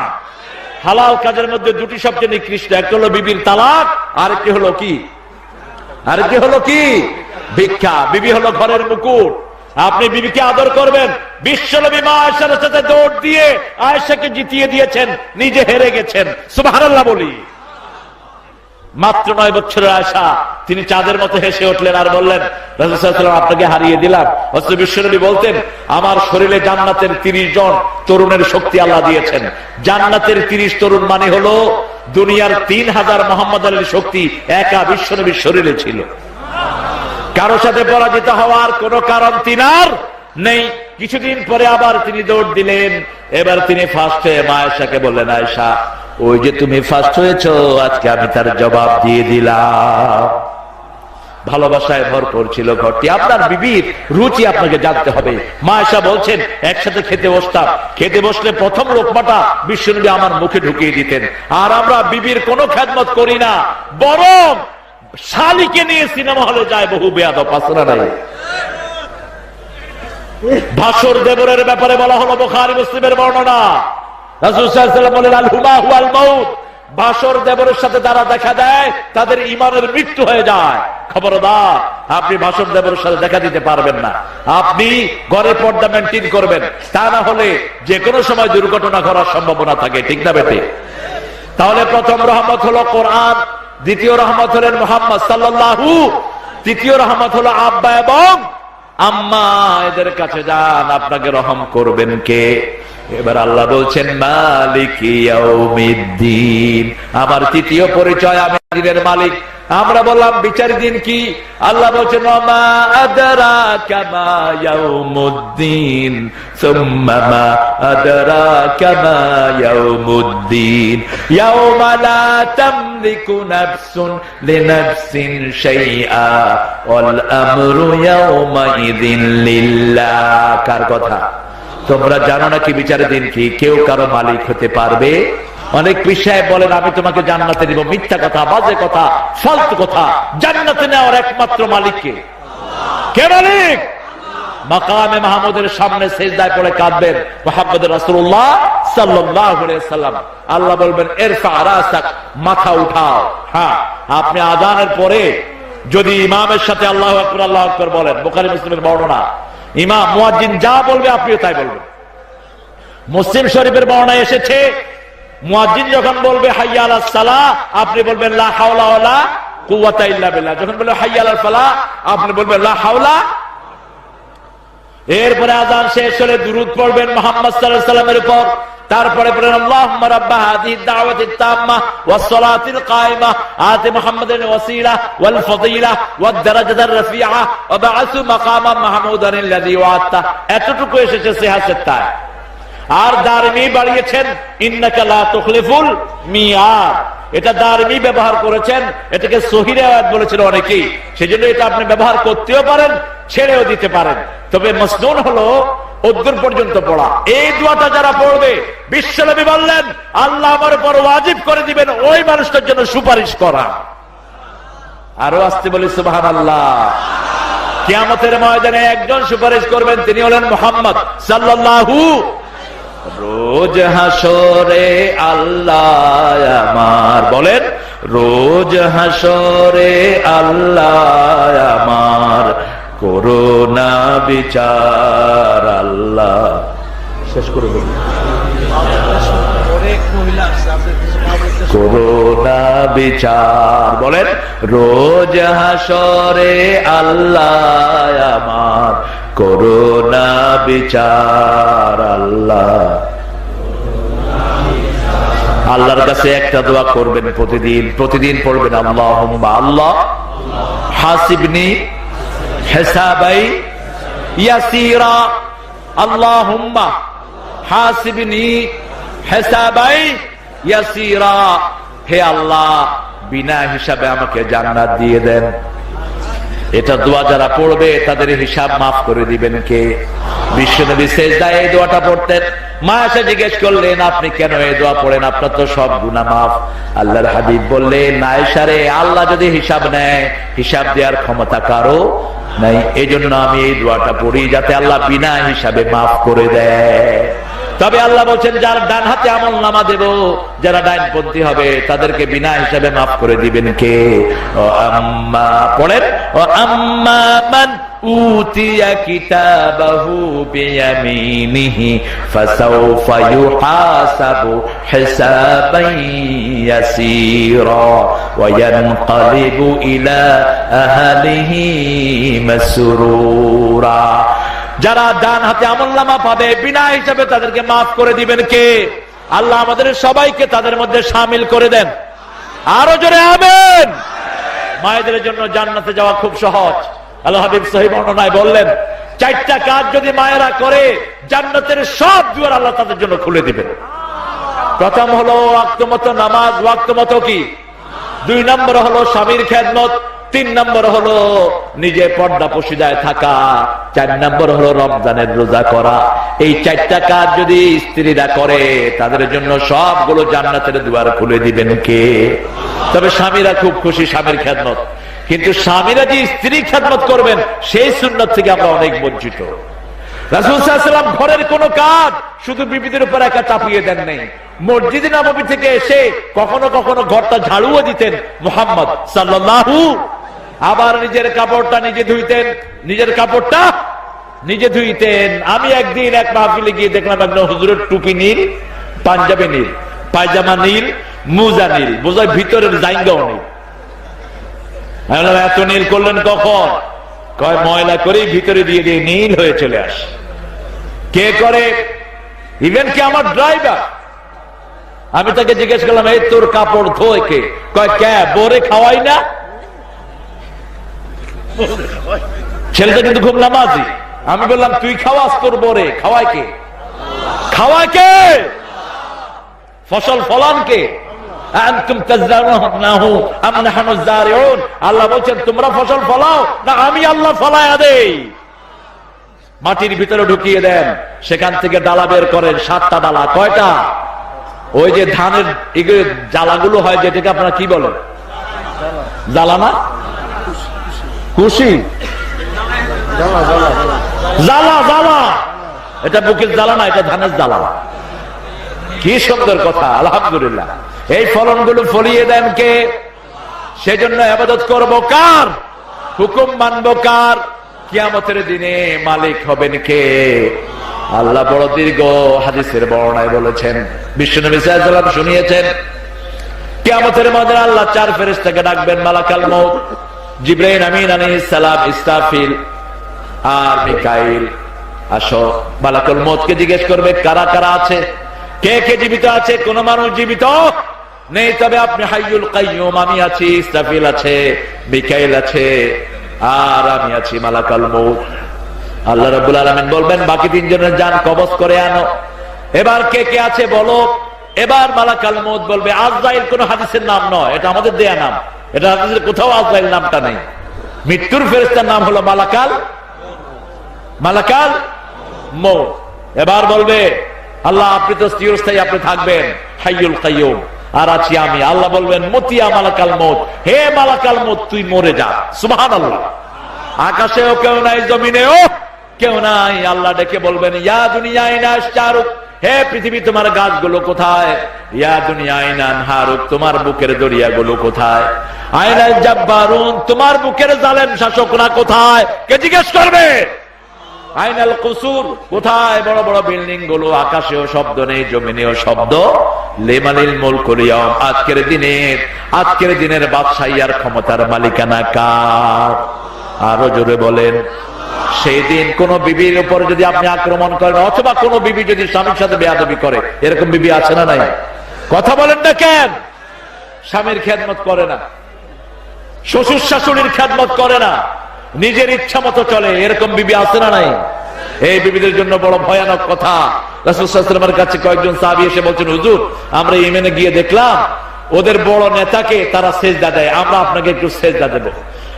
হালাল কাজের মধ্যে 2টি সবচেয়ে নিকৃষ্ট, একটা হলো বিবির তালাক, আরেকটি হলো কি? আরেকটি হলো কি? ভিক্ষা। বিবি হলো ঘরের মুকুট। আপনি বিবিকে আদর করবেন। বিশ্বনবী মা আয়েশার সাথে দৌড় দিয়ে আয়েশাকে জিতিয়ে দিয়েছেন, নিজে হেরে গেছেন। সুবহানাল্লাহ বলি। মাত্র 9 বছরের আয়েশা তিনি চাঁদের মতো হেসে উঠলেন আর বললেন, রাসূল সাল্লাল্লাহু আলাইহি ওয়াসাল্লাম আপনাকে হারিয়ে দিলাম। অথচ বিশ্বনবী বলতেন, আমার শরীরে জান্নাতের 30 জন তরুণের শক্তি আল্লাহ দিয়েছেন। জান্নাতের 30 তরুণ মানে হলো দুনিয়ার 3000 মোহাম্মদ আলীর শক্তি একা বিশ্বনবীর শরীরে ছিল। কারো সাথে পরাজিত হওয়ার কোন কারণ তিনার নেই। কিছুদিন পরে আবার তিনি দৌড় দিলেন। এবার তিনি ফার্স্ট হয়ে মা আয়েশাকে বললেন, আয়েশা ওই যে তুমি ফার্স্ট হয়েছো, আজকে আমি তার জবাব দিয়ে দিলাম। ভালোবাসায় ভরপুর ছিল ঘরটি। আপনার বিবির রুচি আপনাকে জানতে হবে। মা আয়েশা বলছেন, একসাথে খেতে বসতাম, খেতে বসলে প্রথম লোকমাটা বিশ্বনবী আমার মুখে ঢুকিয়ে দিতেন। আর আমরা বিবির কোনো খেদমত করি না, বরং শালিকে নিয়ে সিনেমা হলে যায় বহু বেয়াদব, পাসনা নাই। ভাসুর দেবরের ব্যাপারে বলা হলো বুখারী মুসলিমের বর্ণনা। রাসূল সাল্লাল্লাহু আলাইহি ওয়াসাল্লাম বলেন, আল হুমা হুয়াল মাউত। ভাসুর দেবরের সাথে যারা দেখা দেয় তাদের ঈমানের মৃত্যু হয়ে যায়। খবরদার, আপনি ভাসুর দেবরের সাথে দেখা দিতে পারবেন না। আপনি ঘরে পর্দা মেইনটেইন করবেন, তা না হলে যে কোনো সময় দুর্ঘটনা ঘটার সম্ভাবনা থাকে, ঠিক না বেটে? তাহলে প্রথম রহমত হলো কোরআন, দ্বিতীয় রহমত হলেন মুহাম্মদ সাল্লাল্লাহু, তৃতীয় রহমত হলো আব্বা এবং আম্মা। এদের কাছে যান, আপনাকে রহম করবেন কে? এবার আল্লাহ বলছেন, মালিকি ইয়াউমিদ্দিন। আমার তৃতীয় পরিচয়, আমি দিনের মালিক। আমরা বললাম বিচার দিন কি? আল্লাহ বলছেন, ওমা আদরাকা মা ইয়াউমুদ্দিন সুম্মা মা আদরাকা মা ইয়াউমুদ্দিন ইয়াউমা লা তামলিকু নাফসুন লিনাফসিন শাইআ ওয়াল আমরু ইয়াউমা ইযিন লিল্লাহ। কার কথা? তোমরা জানো না কি বিচারের দিন কি? কেউ কারো মালিক হতে পারবে? অনেক পীর সাহেব বলেন, আমি তোমাকে জান্নাতে দিব। মিথ্যা কথা, বাজে কথা, ফালতু কথা। জান্নাতে নেওয়ার একমাত্র মালিককে। কে মালিক? মাকামে মাহমুদের সামনে সিজদায় পড়ে কাঁদবেন মুহাম্মদুর রাসূলুল্লাহ সাল্লাল্লাহু আলাইহি ওয়াসাল্লাম। আল্লাহ বলবেন, ইরফা রাসাক, মাথা উঠাও। হ্যাঁ, আপনি আযানের পরে যদি ইমামের সাথে আল্লাহু আকবার আল্লাহু আকবার বলেন, বুখারী মুসলিমের বর্ণনা, ইমাম মুয়াজ্জিন যা বলবে আপনিও তাই বলবেন। মুসলিম শরীফের বর্ণনায় এসেছে, মুয়াজ্জিন যখন বলবে হাইয়া আলাস সালাহ, আপনি বলবেন লা হাওলা ওয়ালা কুওয়াতা ইল্লা বিল্লাহ। যখন বলবে হাইয়া আলাল ফালাহ, আপনি বলবেন লা হাওলা। এরপরে আযান শেষ হলে দুরূদ পড়বেন মুহাম্মদ সাল্লাল্লাহু আলাইহি ওয়াসাল্লামের উপর। তারপরে বলেন, আল্লাহুম্মা রাব্বা হাযিহিদ দাওয়াতিত তাম্মাহ ওয়াস সালাতিল কায়িমাহ আতি মুহাম্মাদান ওয়াসিলা ওয়াল ফাদিলা ওয়াদ দারাজাতার রাফিআ ওয়া বা'আসু মাকামান মাহমুদান আল্লাযী ওয়া'আতা। এতটুকু এসেছে সিহাসেরটায়। আর দারমি বাড়িয়েছেন, ইন্নাকা লা তুখলিফুল মিয়াদ। এটা দারমি ব্যবহার করেছেন, এটাকে সহিহ রিওয়ায়াত বলেছিল অনেকেই। সেজন্য এটা আপনি ব্যবহার করতেও পারেন, ছেড়েও দিতে পারেন। তবে মাসনুন হলো উদ্দুর পর্যন্ত পড়া। এই দোয়াটা যারা পড়বে, বিশ্বনবী বললেন, আল্লাহ আমার উপর ওয়াজিব করে দিবেন ওই মানুষটার জন্য সুপারিশ করা। আরো আসতে বলি সুবহানাল্লাহ। কিয়ামতের ময়দানে একজন সুপারিশ করবেন, তিনি হলেন মুহাম্মদ সাল্লাল্লাহু। রোজ হাসরে আল্লাহ আমার, বলেন, রোজ হাসরে আল্লাহ আমার করোনা বিচার। আল্লাহ শেষ করে দেবেন। করোনা বিচার, বলেন, রোজ হাসরে আল্লাহ আমার করোনা বিচার। আল্লাহ, আল্লাহর কাছে একটা দোয়া করবেন প্রতিদিন, প্রতিদিন পড়বেন, আল্লাহুম্মা আল্লাহ হাসিবনি হিসাবাই ইয়াসিরা। আল্লাহুম্মা হাসিবনি হিসাবাই ইয়াসিরা। হে আল্লাহ, বিনা হিসাবে আমাকে জান্নাত দিয়ে দেন। এটা দোয়া যারা পড়বে তাদের হিসাব মাফ করে দিবেন কে? বিশ্বনবী সিজদায় এই দোয়াটা পড়তেন। মা এসে জিজ্ঞেস করলেন, আপনি কেন এই দোয়া পড়েন? আপনার তো সব গুনাহ মাফ। আল্লাহর হাবিব বললেন, আয়েশা রে, আল্লাহ যদি হিসাব নেয়, হিসাব দেওয়ার ক্ষমতা কারো নাই। এজন্য আমি এই দোয়াটা পড়ি, যাতে আল্লাহ বিনা হিসাবে মাফ করে দেয়। তবে আল্লাহ বলছেন, যার ডান হাতে আমল নামা দেব, যারা ডাইনপন্থী হবে তাদেরকে বিনা হিসাবে মাফ করে দিবেন কে? ও আম্মা, পড়েন, ও আম্মা মান أوتي كتابه بيمينه فسوف يحاسب حسابا يسيرا وينقلب إلى أهله مسرورا। যারা ডান হাতে আমলনামা পাবে বিনা হিসাবে তাদেরকে মাফ করে দিবেন কে? আল্লাহ আমাদের সবাইকে তাদের মধ্যে শামিল করে দেন। আরো জোরে আমিন। মায়েদের জন্য জান্নাতে যাওয়া খুব সহজ। আল্লাহ হাবিব সহিহ বর্ণনায় বললেন, 4টা কাজ যদি মায়েরা করে জান্নাতের সব দুয়ার আল্লাহ তাদের জন্য খুলে দিবেন। প্রথম হলো ওয়াক্ত মতো নামাজ, ওয়াক্ত মতো কি? 2 নম্বর হলো স্বামীর খেদমত, 3 নম্বর হলো নিজে পর্দা পশিদায় থাকা, 4 নম্বর হলো রমজানের রোজা করা। এই 4টা কাজ যদি স্ত্রীরা করে তাদের জন্য সবগুলো জান্নাতের দুয়ার খুলে দিবেন কে? তবে স্বামীরা খুব খুশি স্বামীর খেদমত, কিন্তু স্বামীরা যে স্ত্রী খেদমত করবেন সেই সুন্নাত থেকে আমরা অনেক বঞ্চিত। রাসূল সাল্লাল্লাহু আলাইহি ওয়াসাল্লাম ঘরের কোন কাজ শুধু বিবিদের উপর একা চাপিয়ে দেন নাই। মসজিদে নববী থেকে এসে কখনো কখনো ঘরটা ঝাড়ুও দিতেন মুহাম্মদ সাল্লাল্লাহু। আবার নিজের কাপড়টা নিজে ধুইতেন, নিজের কাপড়টা নিজে ধুইতেন। আমি একদিন এক মাহফিলে গিয়ে দেখলাম একজন হুজুরের টুপি নীল, পাঞ্জাবি নীল, পায়জামা নীল, মুজা নীল, বোঝায় ভিতরের জাইঙ্গাও নীল। এত নীল করলেন কখন? কয় ময়লা করেই ভিতরে দিয়ে দিয়ে নীল হয়ে চলে আসে। কে করে? ইভেন কি আমার ড্রাইভার। আমি তাকে জিজ্ঞেস করলাম, এই তোর কাপড় ধোয় কে? কয় কে? বোরে খাওয়াই না। ছেলেটা কিন্তু খুব নামাজি। আমি বললাম তুই খাওয়াস, তোর বোরে খাওয়ায় কে? খাওয়ায় কে? ফসল ফলান কে? আল্লাহ বলছেন তোমরা ফসল ফলাও না আমি আল্লাহ ফলায়া দেই। মাটির ভিতরে ঢুকিয়ে দেন, সেখান থেকে ডালা বের করেন। 7টা ডালা। কয়টা? ওই যে ধানের জ্বালাগুলো হয় যেটাকে আপনারা কি বলেন? জ্বালা না? খুশি? জ্বালা জ্বালা। এটা বুকের জ্বালা না, এটা ধানের জ্বালা। কি সুন্দর কথা, আলহামদুলিল্লাহ। এই ফলনগুলো ফলিয়ে দেন কে? সেজন্য ইবাদত করব কার? হুকুম মানব কার? কিয়ামতের দিনে মালিক হবেন কে? আল্লাহ বড় দীর্ঘ হাদিসের বর্ণনায় বলেছেন, বিশ্বনবী সাল্লাল্লাহু আলাইহি ওয়াসাল্লাম শুনিয়েছেন, কিয়ামতের ময়দানে আল্লাহ 4 ফেরেশতাকে ডাকবেন, মালাকাল মউত, জিবরাইল আমিন আলাইহিস সালাম, ইসরাফিল আর মিকাইল। আসো। মালাকুল মউতকে জিজ্ঞেস করবে কারা কারা আছে, কে কে জীবিত আছে? কোন মানুষ জীবিত নেই, তবে আপনি হাইয়ুল কাইয়ুম। আমি আছি, ইসরাফিল আছে, মিকাইল আছে, আর আমি আছি মালাকুল মউত। আল্লাহ রাব্বুল আলামিন বলবেন বাকি 3 জনের জান কবজ করে আনো। এবার কে কে আছে বলো। এবার মালাকুল মউত বলবে, আজরাইল কোন হাদিসের নাম নয়, এটা আমাদের দেয়া নাম। এটা হাদিসের কোথাও আজরাইল নামটা নেই। মৃত্যুর ফেরেশতার নাম হলো মালাকুল মউত। এবার বলবে আল্লাহ আপনি তো চিরস্থায়ী, আপনি থাকবেন, হাইয়ুল কাইয়ুম, আর আছি আমি। আল্লাহ বলবেন মতিয়া মালাকুল মউত, হে মালাকুল মউত তুই মরে যা। সুবহানাল্লাহ। আকাশেও কেউ নাই, জমিনেও কেউ নাই। আল্লাহ ডেকে বলবেন ইয়া দুনিয়া আইনা আশজারুক, হে পৃথিবী তোমার গাছগুলো কোথায়? ইয়া দুনিয়া আইনা আনহারুক, তোমার বুকের দরিয়াগুলো কোথায়? আইনাল জাব্বারুন, তোমার বুকের জালেম শাসকরা কোথায়? কে জিজ্ঞেস করবে? আইনাল কুসুর, কোথায় বড় বড় বিল্ডিং গুলো? আকাশেও শব্দ নেই, জমিনেও শব্দ। লিমানিল মুলকুল ইয়াউম, আজকের দিনের বাদশাহী আর ক্ষমতার মালিকানা কার? আরো জোরে বলেন। সেই দিন কোন বিবির উপর যদি আপনি আক্রমণ করেন, অথবা কোন বিবি যদি স্বামীর সাথে বেয়াদবি করে, এরকম বিবি আছে না নাই? কথা বলেন না কেন? স্বামীর খেদমত করে না, শ্বশুর শাশুড়ির খেদমত করে না, নিজের ইচ্ছা মতো চলে, এরকম বিবি আছে না নাই? এই বিবিদের জন্য বড় ভয়ানক কথা। রাসূল সাল্লাল্লাহু আলাইহি ওয়াসাল্লামের কাছে কয়েকজন সাহাবী এসে বলছেন, হুজুর আমরা ইয়েমেনে গিয়ে দেখলাম ওদের বড় নেতাকে তারা সেজদা দেয়, আমরা আপনাকে একটু সেজদা দেব।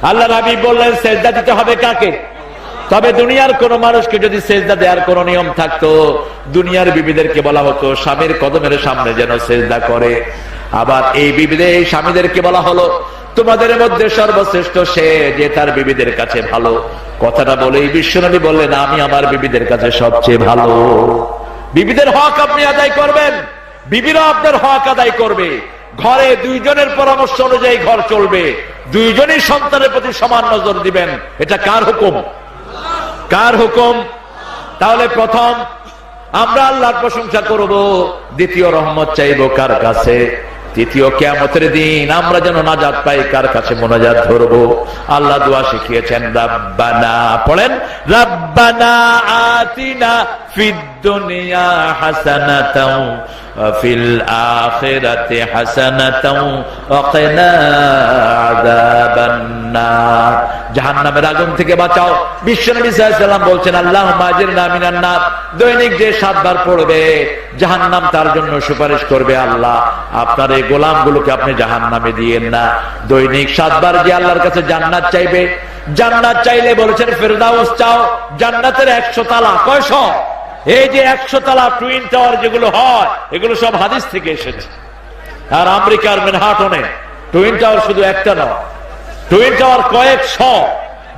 আল্লাহ নবী বললেন সেজদা দিতে হবে কাকে? তবে দুনিয়ার কোন মানুষকে যদি সেজদা দেওয়ার কোন নিয়ম থাকতো, দুনিয়ার বিবিদেরকে বলা হতো স্বামীর কদমের সামনে যেন সেজদা করে। আবার এই বিবিদের স্বামীদেরকে বলা হলো তোমাদের মধ্যে সর্বশ্রেষ্ঠ সে যে তার বিবিদের কাছে ভালো। কথাটা বলেই বিশ্বনবী বললেন আমি আমার বিবিদের কাছে সবচেয়ে ভালো। বিবিদের হক আপনি আদায় করবেন, বিবিরা আপনার হক আদায় করবে। ঘরে 2 জনের পরামর্শ অনুযায়ী ঘর চলবে, 2 জনই সন্তানের প্রতি সমান নজর দিবেন। এটা কার হুকুম? কার হুকুম? তাহলে প্রথম আমরা আল্লাহর প্রশংসা করব, দ্বিতীয় রহমত চাইবো কার কাছে? তৃতীয় কিয়ামতের দিন আমরা যেন নাজাত পাই কার কাছে মোনাজাত ধরবো? আল্লাহ দোয়া শিখিয়েছেন, রাব্বানা, পড়েন, রাব্বানা আতিনা ফিদ দুনিয়া হাসানাতাও ওয়া ফিল আখিরাতি হাসানাতাও ওয়া কিনা আযাবান নার। জাহান্নামের আগুন থেকে বাঁচাও। বিশ্বনবী সাল্লাল্লাহু আলাইহি ওয়াসাল্লাম বলছেন, আল্লাহুম্মা আজিরনা মিনান নার। দৈনিক যে 7 বার পড়বে জাহান্নাম তার জন্য সুপারিশ করবে, আল্লাহ আপনার এই গোলামগুলোকে আপনি জাহান্নামে দিয়েন না। দৈনিক 7 বার যে আল্লাহর কাছে জান্নাত চাইবে, জান্নাত চাইলে বলেছেন ফেরদাউস চাও। জান্নাতের 100 তালা, কয়শ? এই যে 100 তালা টুইন টাওয়ার যেগুলো হয়, এগুলো সব হাদিস থেকে এসেছে। আর আমেরিকার ম্যানহাটনে টুইন টাওয়ার শুধু একটা নয়, টুইন টাওয়ার কয়েকশ।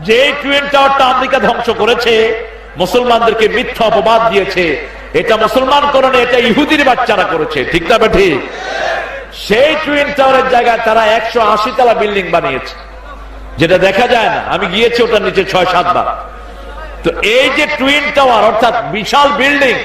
যে টুইন টাওয়ারটা আমেরিকা ধ্বংস করেছে, মুসলমানদেরকে মিথ্যা অপবাদ দিয়েছে, এটা মুসলমান করণে, এটা ইহুদির বাচ্চারা করেছে, ঠিক না ঠিক? সেই টুইন টাওয়ারের জায়গায় তারা 180 তলা বিল্ডিং বানিয়েছে, যেটা দেখা যায় না। আমি গিয়েছি ওটার নিচে 6-7 বার। তো এই যে টুইন টাওয়ার অর্থাৎ বিশাল বিল্ডিং,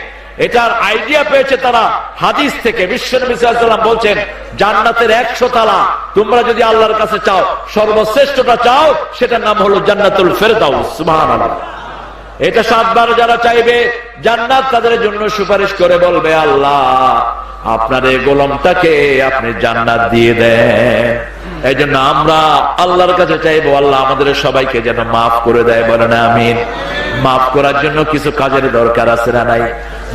এটার আইডিয়া পেয়েছে তারা হাদিস থেকে। বিশ্বনবী সাল্লাল্লাহু আলাইহি ওয়াসাল্লাম বলছেন, জান্নাতের 100 তালা তোমরা যদি আল্লাহর কাছে চাও, সর্বশ্রেষ্ঠটা চাও, সেটার নাম হলো জান্নাতুল ফেরদাউস। সুবহানাল্লাহ। এটা 7 বার যারা চাইবে জান্নাত, তাদের জন্য সুপারিশ করে বলবে, আল্লাহ আপনার এই গোলামটাকে আপনি জান্নাত দিয়ে দেন। এই জন্য আমরা আল্লাহর কাছে চাইবো, আল্লাহ আমাদের সবাইকে যেন মাফ করে দেয়, বলেন আমিন। মাফ করার জন্য কিছু কাজের দরকার আছে না নাই?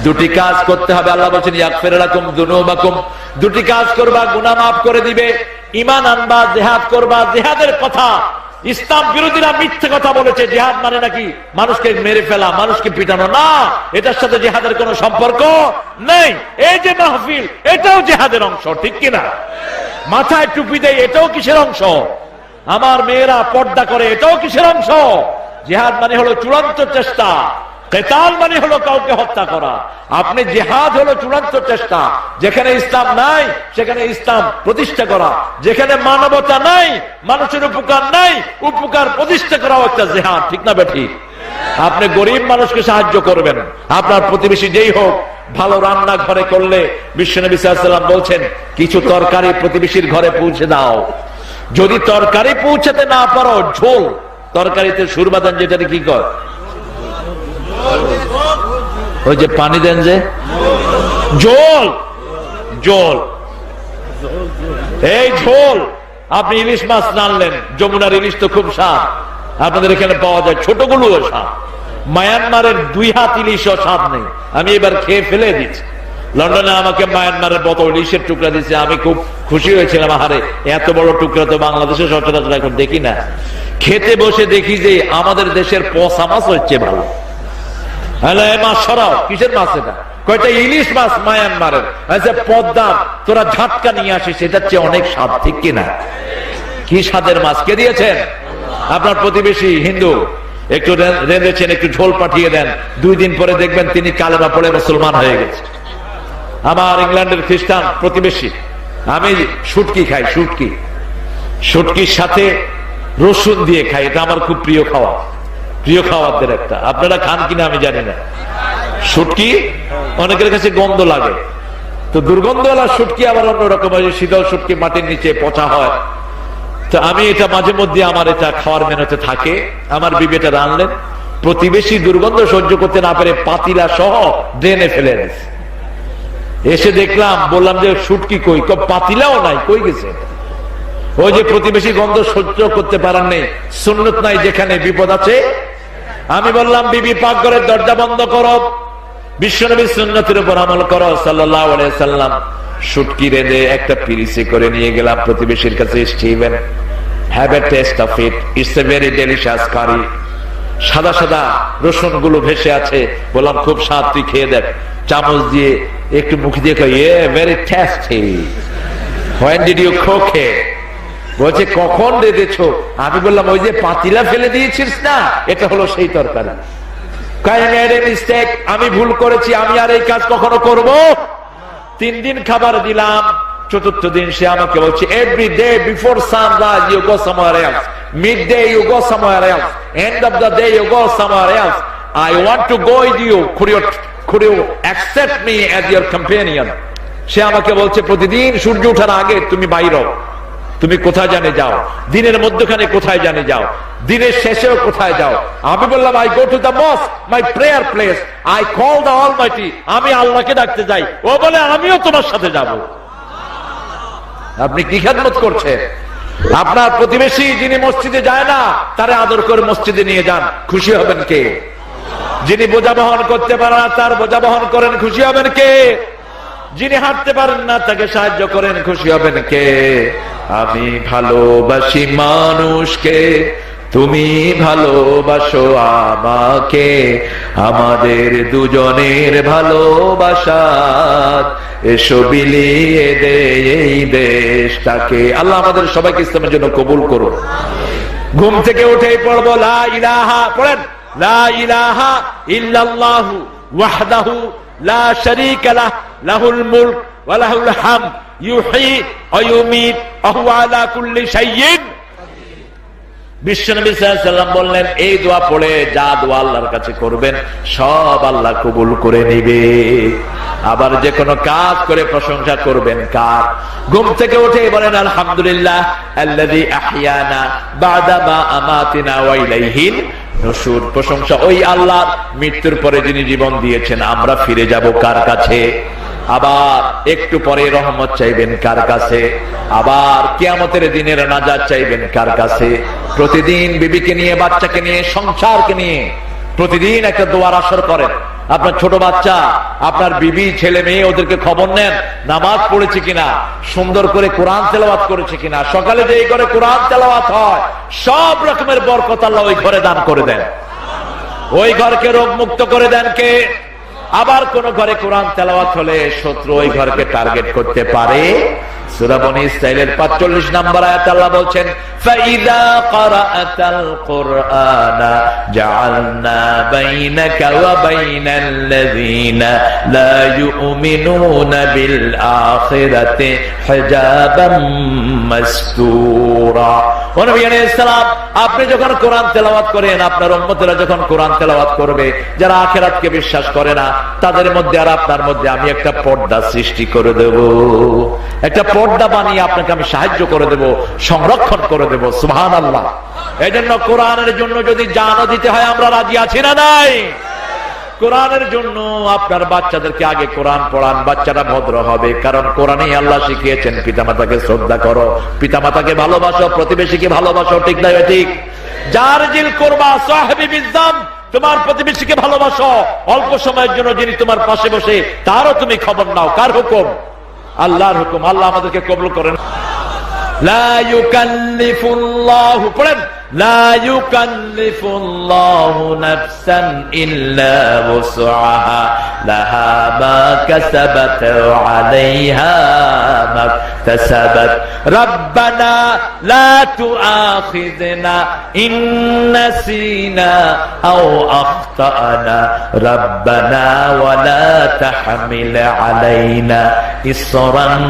2টি কাজ করতে হবে। আল্লাহ বলছেন, ইয়াগফির লাকুম যুনুবাকুম। 2টি কাজ করবা, গুনাহ মাফ করে দিবে। ঈমান আনবা, জিহাদ করবা। জিহাদের কথা ইসলাম বিরোধীরা মিথ্যে কথা বলেছে, জিহাদ মানে নাকি মানুষকে মেরে ফেলা, মানুষকে পিটানো। না, এটার সাথে জিহাদের কোনো সম্পর্ক নেই। এই যে মাহফিল, এটাও জিহাদের অংশ, ঠিক কিনা? মাথায় টুপি দেয়, এটাও কিসের অংশ? আমার মেয়েরা পর্দা করে, এটাও কিসের অংশ? জিহাদ মানে হলো চূড়ান্ত চেষ্টা, কেতাল মানে হলো কাউকে হত্যা করা। আপনি জিহাদ হলো চূড়ান্ত চেষ্টা। যেখানে ইসলাম নাই সেখানে ইসলাম প্রতিষ্ঠা করা, যেখানে মানবতা নাই, মানুষের উপকার নাই, উপকার প্রতিষ্ঠা করাও একটা জিহাদ, ঠিক না বেঠিক? আপনি গরিব মানুষকে সাহায্য করবেন, আপনার প্রতিবেশী যেই হোক। ভালো রান্না ঘরে করলে বিশ্বনবী সাল্লাল্লাহু আলাইহি ওয়াসাল্লাম বলছেন, কিছু তরকারি প্রতিবেশীর ঘরে পৌঁছে দাও। যদি তরকারি পৌঁছাতে না পারো, ঝোল, তরকারিতে সুরমা দেন, যেটা কি কর, ওই যে পানি দেন, যে ঝোল, ঝোল, এই ঝোল। আপনি ইলিশ মাছ রানলেন, যমুনার ইলিশ তো খুব স্বাদ, আপনাদের এখানে পাওয়া যায়, ছোটগুলোও স্বাদ। মায়ানমারের 2 হাত ইলিশও স্বাদ নেই। আমি এবার খেয়ে ফেলে দিচ্ছি। লন্ডনে আমাকে মায়ানমারের বোতল ইলিশের টুকরা দিচ্ছে, আমি খুব খুশি হয়েছিলাম। আহারে, এত বড় টুকরা তো বাংলাদেশে সচরাচর এখন দেখি না। খেতে বসে দেখি যে আমাদের দেশের পচা মাছ হচ্ছে ভালো। মাছ সরাও, কিসের মাছ এটা? কয়টা ইলিশ মাছ মায়ানমারের। পদ্মার তোরা ঝাটকা নিয়ে আসিস, এটার চেয়ে অনেক স্বাদ, ঠিক কিনা? কি স্বাদের মাছ, কে দিয়েছেন? আপনার প্রতিবেশী হিন্দু, একটু রেঁধেছেন, একটু ঝোল পাঠিয়ে দেন। 2 দিন পরে দেখবেন তিনি কালেমা পড়ে মুসলমান হয়ে গেছে। আমার ইংল্যান্ডের খ্রিস্টান প্রতিবেশী, আমি শুটকি খাই, শুটকি, শুটকির সাথে রসুন দিয়ে খাই। এটা আমার খুব প্রিয় খাওয়া, প্রিয় খাওয়াদের একটা। আপনারা খান কিনা আমি জানি না। শুটকি অনেকের কাছে গন্ধ লাগে, তো দুর্গন্ধওয়ালা শুটকি আবার অন্যরকম। শীতল শুটকি মাটির নিচে পচা হয়। তো আমি এটা মাঝে মধ্যে আমার এটা খাওয়ার মেনুতে থাকে। আমার বিবি এটা রানলেন, প্রতিবেশী দুর্গন্ধ সহ্য করতে না পেরে পাতিলা সহ ড্রেনে ফেলে দিয়েছে। এসে দেখলাম, বললাম যে শুটকি কই? পাতিলাও নাই, কই গেছে? ওই যে প্রতিবেশী গন্ধ সহ্য করতে পারার নেই, সুন্নত নাই, যেখানে বিপদ আছে। আমি বললাম, বিবি পাকঘরের দরজা বন্ধ করো, বিশ্বনবীর সুন্নতের উপর আমল করো সাল্লাল্লাহু আলাইহি ওয়াসাল্লাম। শুটকি রেঁধে একটা পিরিসে করে নিয়ে গেলাম প্রতিবেশীর কাছে। Steven, have a taste of it, it's a very delicious curry. সাদা সাদা রসুন গুলো ভেসে আছে। বললাম, খুব স্বাদ, তুই খেয়ে দেখ। চামচ দিয়ে একটু মুখে দিয়ে কই, ah very tasty. When did you cook it? বলছে, কখন রেঁধেছো? আমি বললাম, ওই যে পাতিলা ফেলে দিয়েছিস না, এটা হলো সেই তরকারি। আমি ভুল করেছি, আমি আর এই কাজ কখনো করব? 3 দিন খাবার দিলাম, 4th দিন সে আমাকে বলছে, every day before sunrise you go somewhere else, midday you go somewhere else, end of the day you go somewhere else. I want to go with you. Could you accept me as your companion? সে আমাকে বলছে প্রতিদিন সূর্য ওঠার আগে তুমি বাইর হও, তুমি কোথায় জানে যাও, দিনের মধ্যখানে কোথায় জানে যাও, দিনের শেষেও কোথায় যাও। আমি বললাম I go to the mosque, my prayer place. I call the Almighty. আমি আল্লাহকে ডাকতে যাই। ও বলে আমিও তোমার সাথে যাব। আপনি কি খেদমত করছেন? আপনার প্রতিবেশী যিনি মসজিদে যায় না, তারে আদর করে মসজিদে নিয়ে যান, খুশি হবেন কে? যিনি বোঝা বহন করতে পারে না, তার বোঝা বহন করেন, খুশি হবেন কে? যিনি হাঁটতে পারেন না, তাকে সাহায্য করেন, খুশি হবেন কে? আমি ভালোবাসি মানুষকে, তুমি ভালোবাসো আমাকে, আমাদের দুজনের ভালোবাসা এসো বিলিয়ে দে এই দেশটাকে। আল্লাহ আমাদের সবাইকে ইসলামের জন্য কবুল করুন। ঘুম থেকে উঠেই পড়বো লা ইলাহা, পড়েন লা ইলাহা ইল্লাল্লাহু ওয়াহদাহু লা শারীকা লাহ, লাহুল মুলক ওয়া লাহুল হামদ, ইউহয়ী ওয়া ইউমীত ওয়া হুয়া আলা কুল্লি শাইইন। বিশ্বনবী সাল্লাল্লাহু আলাইহি ওয়াসাল্লাম বললেন, এই দোয়া পড়ে যা দোয়া আল্লাহর কাছে করবেন সব আল্লাহ কবুল করে নেবে। আবার যে কোনো কাজ করে প্রশংসা করবেন কার? ঘুম থেকে উঠে বলেন আলহামদুলিল্লাহ আল্লাযী আহইয়ানা বা'দা মা আমাতিনা ওয়া ইলাইহিন নুশুর। প্রশংসা ওই আল্লাহর, মৃত্যুর পরে যিনি জীবন দিয়েছেন। আমরা ফিরে যাব কার কাছে? আবার একটু পরে রহমত চাইবেন কার কাছে? আবার কিয়ামতের দিনের নাজাত চাইবেন কার কাছে? প্রতিদিন বিবিকে নিয়ে, বাচ্চাকে নিয়ে, সংসারকে নিয়ে প্রতিদিন একটা দোয়ার আসর করেন। আপনার ছোট বাচ্চা, আপনার বিবি, ছেলে মেয়ে, ওদেরকে খবর নেন নামাজ পড়েছে কিনা, সুন্দর করে কোরআন তেলাওয়াত করেছে কিনা। সকালে যে এই ঘরে কোরআন তেলাওয়াত হয়, সব রকমের বরকত আল্লাহ ওই ঘরে দান করে দেন। ওই ঘরকে রোগ মুক্ত করে দেন কে? আবার কোন ঘরে কোরআন তেলাওয়াত হলে শত্রু ওই ঘরকে টার্গেট করতে পারে। সূরা বনী ইসরাঈলের 45 নম্বর আয়াতে আল্লাহ বলছেন, ফাইযা ক্বারাআতাল কুরআনা জাআলনা বাইনাকা ওয়া বাইনাল্লাযীনা লা ইউমিনুনা বিল আখিরাতি হিজাবাম মাসতুরা। ওয়া নবী আলাইহিস সালাম, আপনি যখন কোরআন তেলাওয়াত করেন, আপনার উম্মতেরা যখন কোরআন তেলাওয়াত করবে, যারা আখিরাতকে বিশ্বাস করে না, তাদের মধ্যে আর আপনার মধ্যে আমি একটা পর্দা সৃষ্টি করে দেব। একটা পর্দা বানিয়ে আপনাকে আমি সাহায্য করে দেব, সংরক্ষণ করে দেব। সুবহানাল্লাহ। এই জন্য কোরআনের জন্য যদি জানও দিতে হয়, আমরা রাজি আছি না নাই? কোরআনের জন্য আপনার বাচ্চাদেরকে আগে কোরআন পড়ান, বাচ্চারা ভদ্র হবে। কারণ কোরআনেই আল্লাহ শিখিয়েছেন পিতামাতাকে শ্রদ্ধা করো, পিতামাতাকে ভালোবাসো, প্রতিবেশীকে ভালোবাসো। ঠিক না? ঠিক। যার জিল করবা সাহেবী বিজাম, তোমার প্রতিবেশীকে ভালোবাসো। অল্প সময়ের জন্য যিনি তোমার পাশে বসে, তারও তুমি খবর নাও। কার হুকুম? আল্লাহর হুকুম। আল্লাহ আমাদেরকে কবুল করেন। লা ইউকাল্লিফুল্লাহু, পড়েন লা ইউকাল্লিফুল্লাহু নাফসান ইল্লা ওয়াসআহা লাহা মা কাসাবাত ওয়া আলাইহা মা ইকতাসাবাত রাব্বানা লা তুআখিযনা ইন নাসিনা আও আখতানা রাব্বানা ওয়া লা তাহমিল আলাইনা ইসরান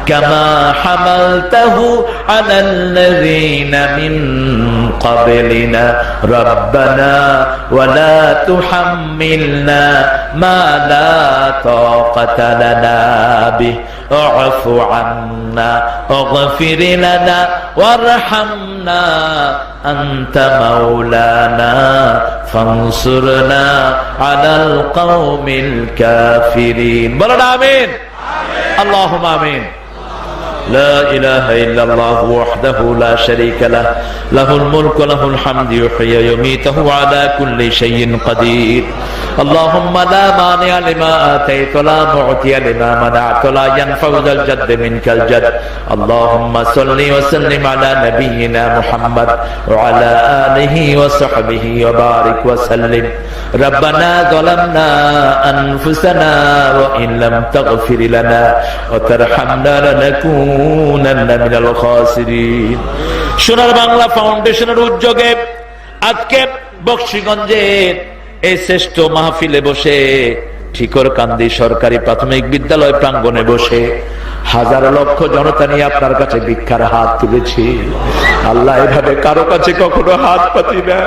কামা হামালতাহু আলাল্লাযীনা মিন قبلنا ربنا ولا تحملنا ما لا طاقة لنا به اعف عنا واغفر لنا وارحمنا أنت مولانا فانصرنا على القوم الكافرين. بلد آمين. اللهم آمين. لا إله إلا الله وحده لا شريك له له الملك وله الحمد يحيي ويميت وهو على كل شيء قدير. اللهم لا مانع لما آتيت ولا معطي لما منعت ولا ينفع ذا الجد منك الجد. اللهم صل وسلم على نبينا محمد وعلى آله وصحبه وبارك وسلم. ربنا ظلمنا أنفسنا وإن لم تغفر لنا وترحمنا لنكونن من الخاسرين. সোনার বাংলা ফাউন্ডেশনের উদ্যোগে আজকে বকশীগঞ্জের এই শ্রেষ্ঠ মাহফিলে বসে, ঠিকরকান্দি সরকারি প্রাথমিক বিদ্যালয় প্রাঙ্গণে বসে হাজার লক্ষ জনতা নিয়ে আপনার কাছে ভিক্ষার হাত তুলেছি। আল্লাহ, এভাবে কারো কাছে কখনো হাত পাতি না।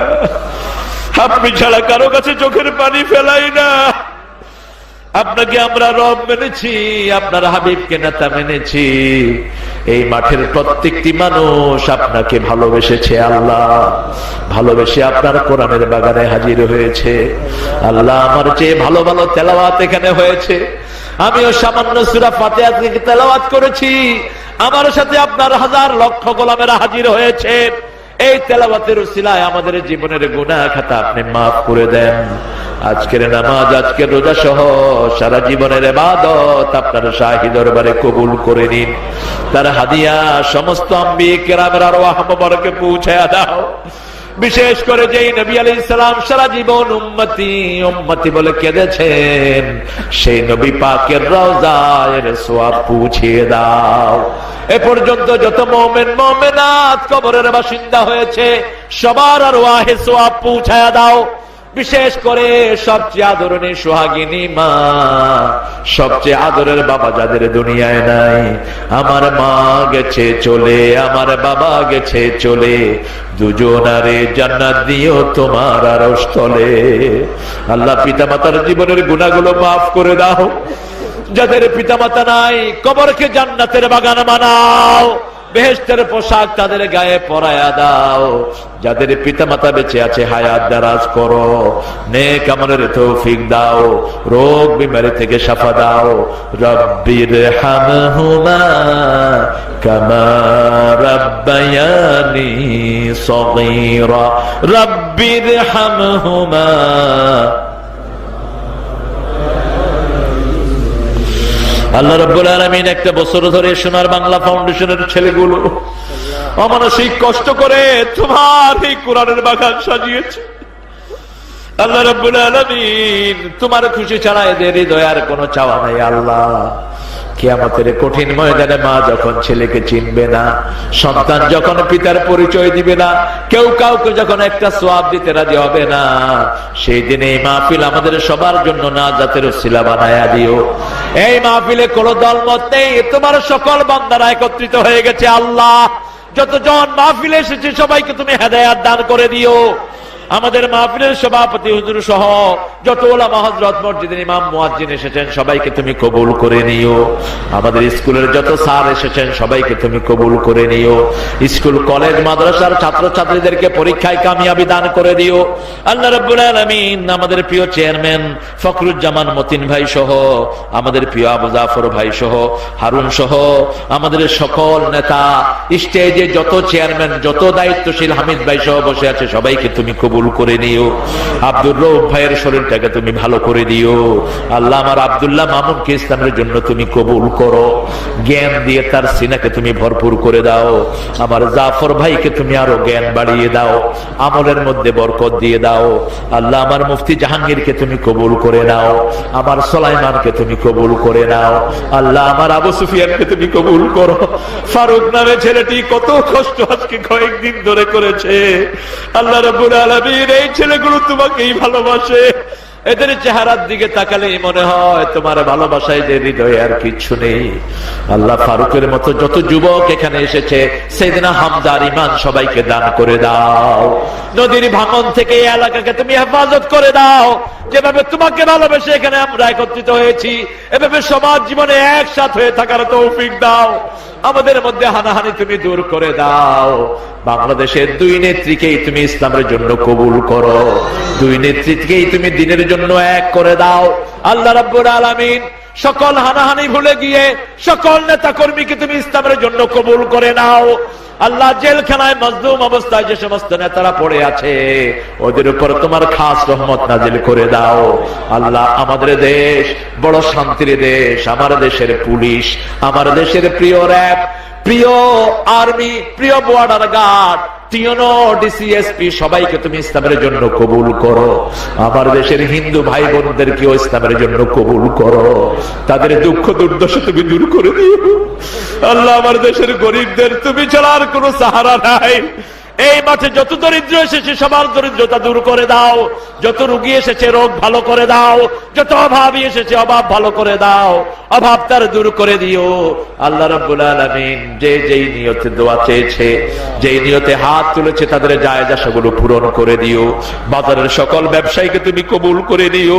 আপনি ছাড়া কারো কাছে চোখের পানি ফেলাই না। আপনাকে আমরা রব মেনেছি, আপনার হাবিবকে নেতা মেনেছি। এই মাঠের প্রত্যেকটি মানুষ আপনাকে ভালোবেসেছে আল্লাহ, ভালোবেসে আপনার কোরআনের বাগানে হাজির হয়েছে। আল্লাহ, আমার চেয়ে ভালো ভালো তেলাওয়াত এখানে হয়েছে। আমিও সামান্য সূরা ফাতিহা থেকে তেলাওয়াত করেছি, আমার সাথে আপনার হাজার লক্ষ গোলামেরা হাজির হয়েছে। এই তেলাওয়াতের উসিলায় আমাদের জীবনের গুনাহ খাতা আপনি মাফ করে দেন। আজকের নামাজ, আজকের রোজা সহ সারা জীবনের ইবাদত আপনার শাহী দরবারে কবুল করে নিন। তার হাদিয়া সমস্ত আম্বিয়া কেরামের আরওয়াহ মুবারকে পৌঁছায়া দাও। বিশেষ করে যেই নবী আলাইহিস সালাম সারা জীবন উম্মতি উম্মতি বলে কেঁদেছেন, সেই নবী পাকের রওজায় সওয়াব পৌঁছিয়ে দাও। এ পর্যন্ত যত মুমিন মুমিনাত কবরের বাসিন্দা হয়েছে, সবার আরওয়াহে সওয়াব পৌঁছায়া দাও। বিশেষ করে সবচেয়ে আদরণীয় সোহাগিনী মা, সবচেয়ে আদরের বাবা যাদের দুনিয়ায় নাই, আমার মা গেছে চলে, আমার বাবা গেছে চলে, দুজনারে জান্নাত দিও তোমার আরশ তলে। আল্লাহ, পিতামাতার জীবনের গুনাহগুলো মাফ করে দাও। যাদের পিতামাতা নাই, কবরকে জান্নাতের বাগান বানাও, বেহেশতের পোশাক তাদের গায়ে পরায়া দাও। যাদের পিতামাতা বেঁচে আছে, হায়াত দারাজ করো, নেক আমলের তৌফিক দাও, রোগ বিমারি থেকে শাফা দাও। রব্বির হামহুমা কামা রাব্বায়ানি সগীরা, রব্বির হামহুমা। আল্লাহ রাব্বুল আলামিন একটা বছর ধরে সোনার বাংলা ফাউন্ডেশনের ছেলেগুলো অমানসিক কষ্ট করে তোমার এই কোরআনের বাগান সাজিয়েছে। আল্লাহ রাব্বুল আলামিন, তোমার খুশি ছাড়া এদের হৃদয়ে আর কোনো চাওয়া নাই। আল্লাহ, কিয়ামতের কঠিন ময়দানে মা যখন ছেলেকে চিনবে না, সন্তান যখন পিতার পরিচয় দিবে না, কেউ কাউকে যখন একটা সওয়াব দিতে রাজি হবে না, সেই দিনে এই মাহফিল আমাদের সবার জন্য নাজাতের উসিলা বানায়া দিও। এই মাহফিলে কোনো দলমত নেই, তোমার সকল বান্দারা একত্রিত হয়ে গেছে। আল্লাহ, যতজন মাহফিলে এসেছে সবাইকে তুমি হেদায়েত দান করে দিও। আমাদের মাহফিলের সভাপতি হুজুর সহ যত ওলামা হযরত, মসজিদের ইমাম, মুয়াজ্জিন এসেছেন, সবাইকে তুমি কবুল করে নিও। আমাদের স্কুলের যত স্যার এসেছেন সবাইকে তুমি কবুল করে নিও। স্কুল, কলেজ, মাদ্রাসার ছাত্র ছাত্রীদেরকে পরীক্ষায় কামিয়াবি দান করে দিও। আল্লাহ রাব্বুল আলামিন, আমাদের প্রিয় চেয়ারম্যান ফখরুজ্জামান মতিন ভাই সহ, আমাদের প্রিয় আবু জাফর ভাই সহ, হারুন সহ, আমাদের সকল নেতা, স্টেজে যত চেয়ারম্যান, যত দায়িত্বশীল হামিদ ভাই সহ বসে আছে, সবাইকে তুমি কবুল করে নিও। আব্দুর রউফ ভাইয়ের শরীরটাকে তুমি ভালো করে দিও। আল্লাহ, আমার আব্দুল্লাহ মামুনকে ইসলামের জন্য তুমি কবুল করো, জ্ঞান দিয়ে তার সিনাকে তুমি ভরপুর করে দাও। আমার জাফর ভাইকে তুমি আরো জ্ঞান বাড়িয়ে দাও, আমলের মধ্যে বরকত দিয়ে দাও। আল্লাহ, আমার মুফতি জাহাঙ্গীরকে তুমি কবুল করে নাও, আমার সুলাইমানকে তুমি কবুল করে নাও। আল্লাহ, আমার আবু সুফিয়ানকে তুমি কবুল করো। ফারুক নামে ছেলেটি কত কষ্ট আজকে কয়েকদিন ধরে করেছে। আল্লাহ রাব্বুল আলামিন, এই ছেলেগুলো তোমাকেই ভালোবাসে। এদের চেহারার দিকে তাকালেই মনে হয় তোমার ভালোবাসায় যে হৃদয়ে আর কিছু নেই। আল্লাহ, ফারুকের মতো যত যুবক এখানে এসেছে, সাইয়েদনা হামজার ঈমান সবাইকে দান করে দাও। নদীর ভাঙন থেকে এই এলাকাকে তুমি হেফাজত করে দাও। যেভাবে তোমাকে ভালোবেসে এখানে আমরা একত্রিত হয়েছি, এভাবে সমাজ জীবনে একসাথ হয়ে থাকার তৌফিক দাও। আমাদের মধ্যে হানাহানি তুমি দূর করে দাও। বাংলাদেশের দুই নেত্রীকেই তুমি ইসলামের জন্য কবুল করো, দুই নেত্রীকেই তুমি দ্বীনের জন্য এক করে দাও। আল্লাহ রাব্বুল আলামিন, সকল হানাহানি ভুলে গিয়ে সকল নেতা কর্মীকে তুমি ইসলামের জন্য কবুল করে নাও। আল্লাহ, জেলখানায় মজলুম অবস্থায় যে সমস্ত নেতারা পড়ে আছে, ওদের উপর তোমার খাস রহমত নাজিল করে দাও। আল্লাহ, আমাদের দেশ বড় শান্তির দেশ। আমার দেশের পুলিশ, আমার দেশের প্রিয় র্যাব, প্রিয় আর্মি, প্রিয় বর্ডার গার্ড, টিওনো, ডিসিএসপি সবাইকে তুমি ইসলামের জন্য কবুল করো। আমার দেশের হিন্দু ভাই বোনদেরকেও ইসলামের জন্য কবুল করো। তাদের দুঃখ দুর্দশা তুমি দূর করে দিও। আল্লাহ, আমার দেশের গরিবদের তুমি ছাড়া আর কোনো সাহারা নাই। এই মাঠে যত দরিদ্র এসেছে সবার দরিদ্রতা দূর করে দাও, যত রোগী এসেছে রোগ ভালো করে দাও, যত অভাবী এসেছে অভাব ভালো করে দাও, অভাব তার দূর করে দিও। আল্লাহ রাব্বুল আলামিন যে যেই নিয়তে দোয়া চেয়েছে, যেই নিয়তে হাত তুলেছে তাদের জায়েজ আশাগুলো পূরণ করে দিও। বাজারের সকল ব্যবসায়ীকে তুমি কবুল করে দিও।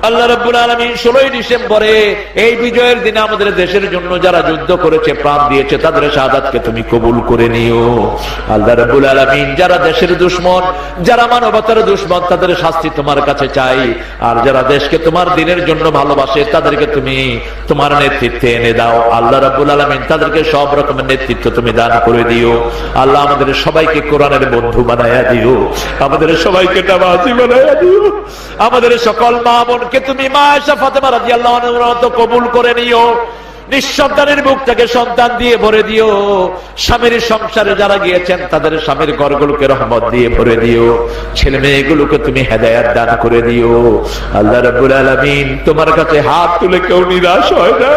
আল্লাহ রাব্বুল আলামিন 16 ডিসেম্বরে এই বিজয়ের দিনে আমাদের দেশের জন্য যারা যুদ্ধ করেছে, প্রাণ দিয়েছে, তাদের শাহাদাতকে তুমি কবুল করে নিও। আল্লাহ রাব্বুল আলামিন যারা দেশের দুশমন, যারা মানবতার দুশমন, তাদের শাস্তি তোমার কাছে চাই। আর যারা দেশকে তোমার দিনের জন্য ভালোবাসে, তাদেরকে তুমি তোমার নেতৃত্বে এনে দাও। আল্লাহ রাব্বুল আলামিন তাদেরকে সব রকমের নেতৃত্ব তুমি দান করে দিও। আল্লাহ আমাদের সবাইকে কোরআনের বন্ধু বানায়া দিও, আমাদের সবাইকে নামাজি বানায়া দিও। আমাদের সকল মা বোনকে তুমি মা আয়েশা ফাতেমা রাদিয়াল্লাহু আনহার মতো কবুল করে নিও। নিঃসন্তানের মুখটাকে সন্তান দিয়ে ভরে দিও। স্বামীর সংসারে যারা গিয়েছেন তাদের স্বামীর ঘরগুলোকে রহমত দিয়ে ভরে দিও। ছেলে মেয়েগুলোকে তুমি হেদায়েত দান করে দিও। আল্লাহ রাব্বুল আলামিন তোমার কাছে হাত তুলে কেউ নিরাশ হয় না।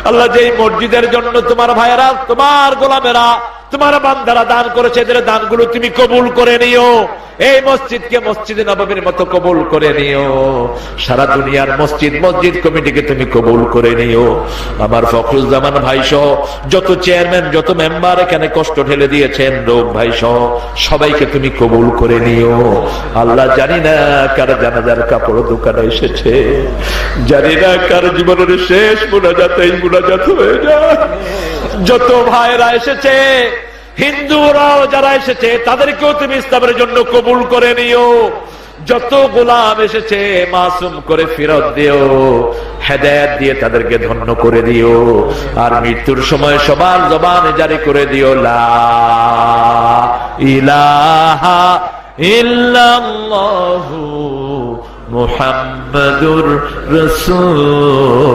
আল্লাহ যেই মসজিদের জন্য তোমার ভাইয়েরা, তোমার গোলামেরা, তোমার বান্দারা দান করেছে, এদের দানগুলো তুমি কবুল করে নিও। এই মসজিদকে মসজিদে নববীর মতো কবুল করে নিও। সারা দুনিয়ার মসজিদ কমিটিকে তুমি কবুল করে নিও। আমার ফখরুজ্জামান ভাই সহ যত চেয়ারম্যান, যত মেম্বার এখানে কষ্ট ঠেলে দিয়েছেন, রোগ ভাই সহ সবাইকে তুমি কবুল করে নিও। আল্লাহ জানি না কার জানাজার কাপড় দোকানে এসেছে, জানি না কার জীবনের শেষ মুনাজাত এই মুনাজাত হয়ে যায়। যত ভাইরা এসেছে, হিন্দুরাও যারা এসেছে, তাদেরকেও তুমি ইসলামের জন্য কবুল করে নিও। যত গোলাম এসেছে মাসুম করে ফেরত দিও, হেদায়েত দিয়ে তাদেরকে ধন্য করে দিও। আর মৃত্যুর সময় সবার জবানে জারি করে দিও লা ইলাহা ইল্লাল্লাহু মুহাম্মাদুর রাসূলুল্লাহ।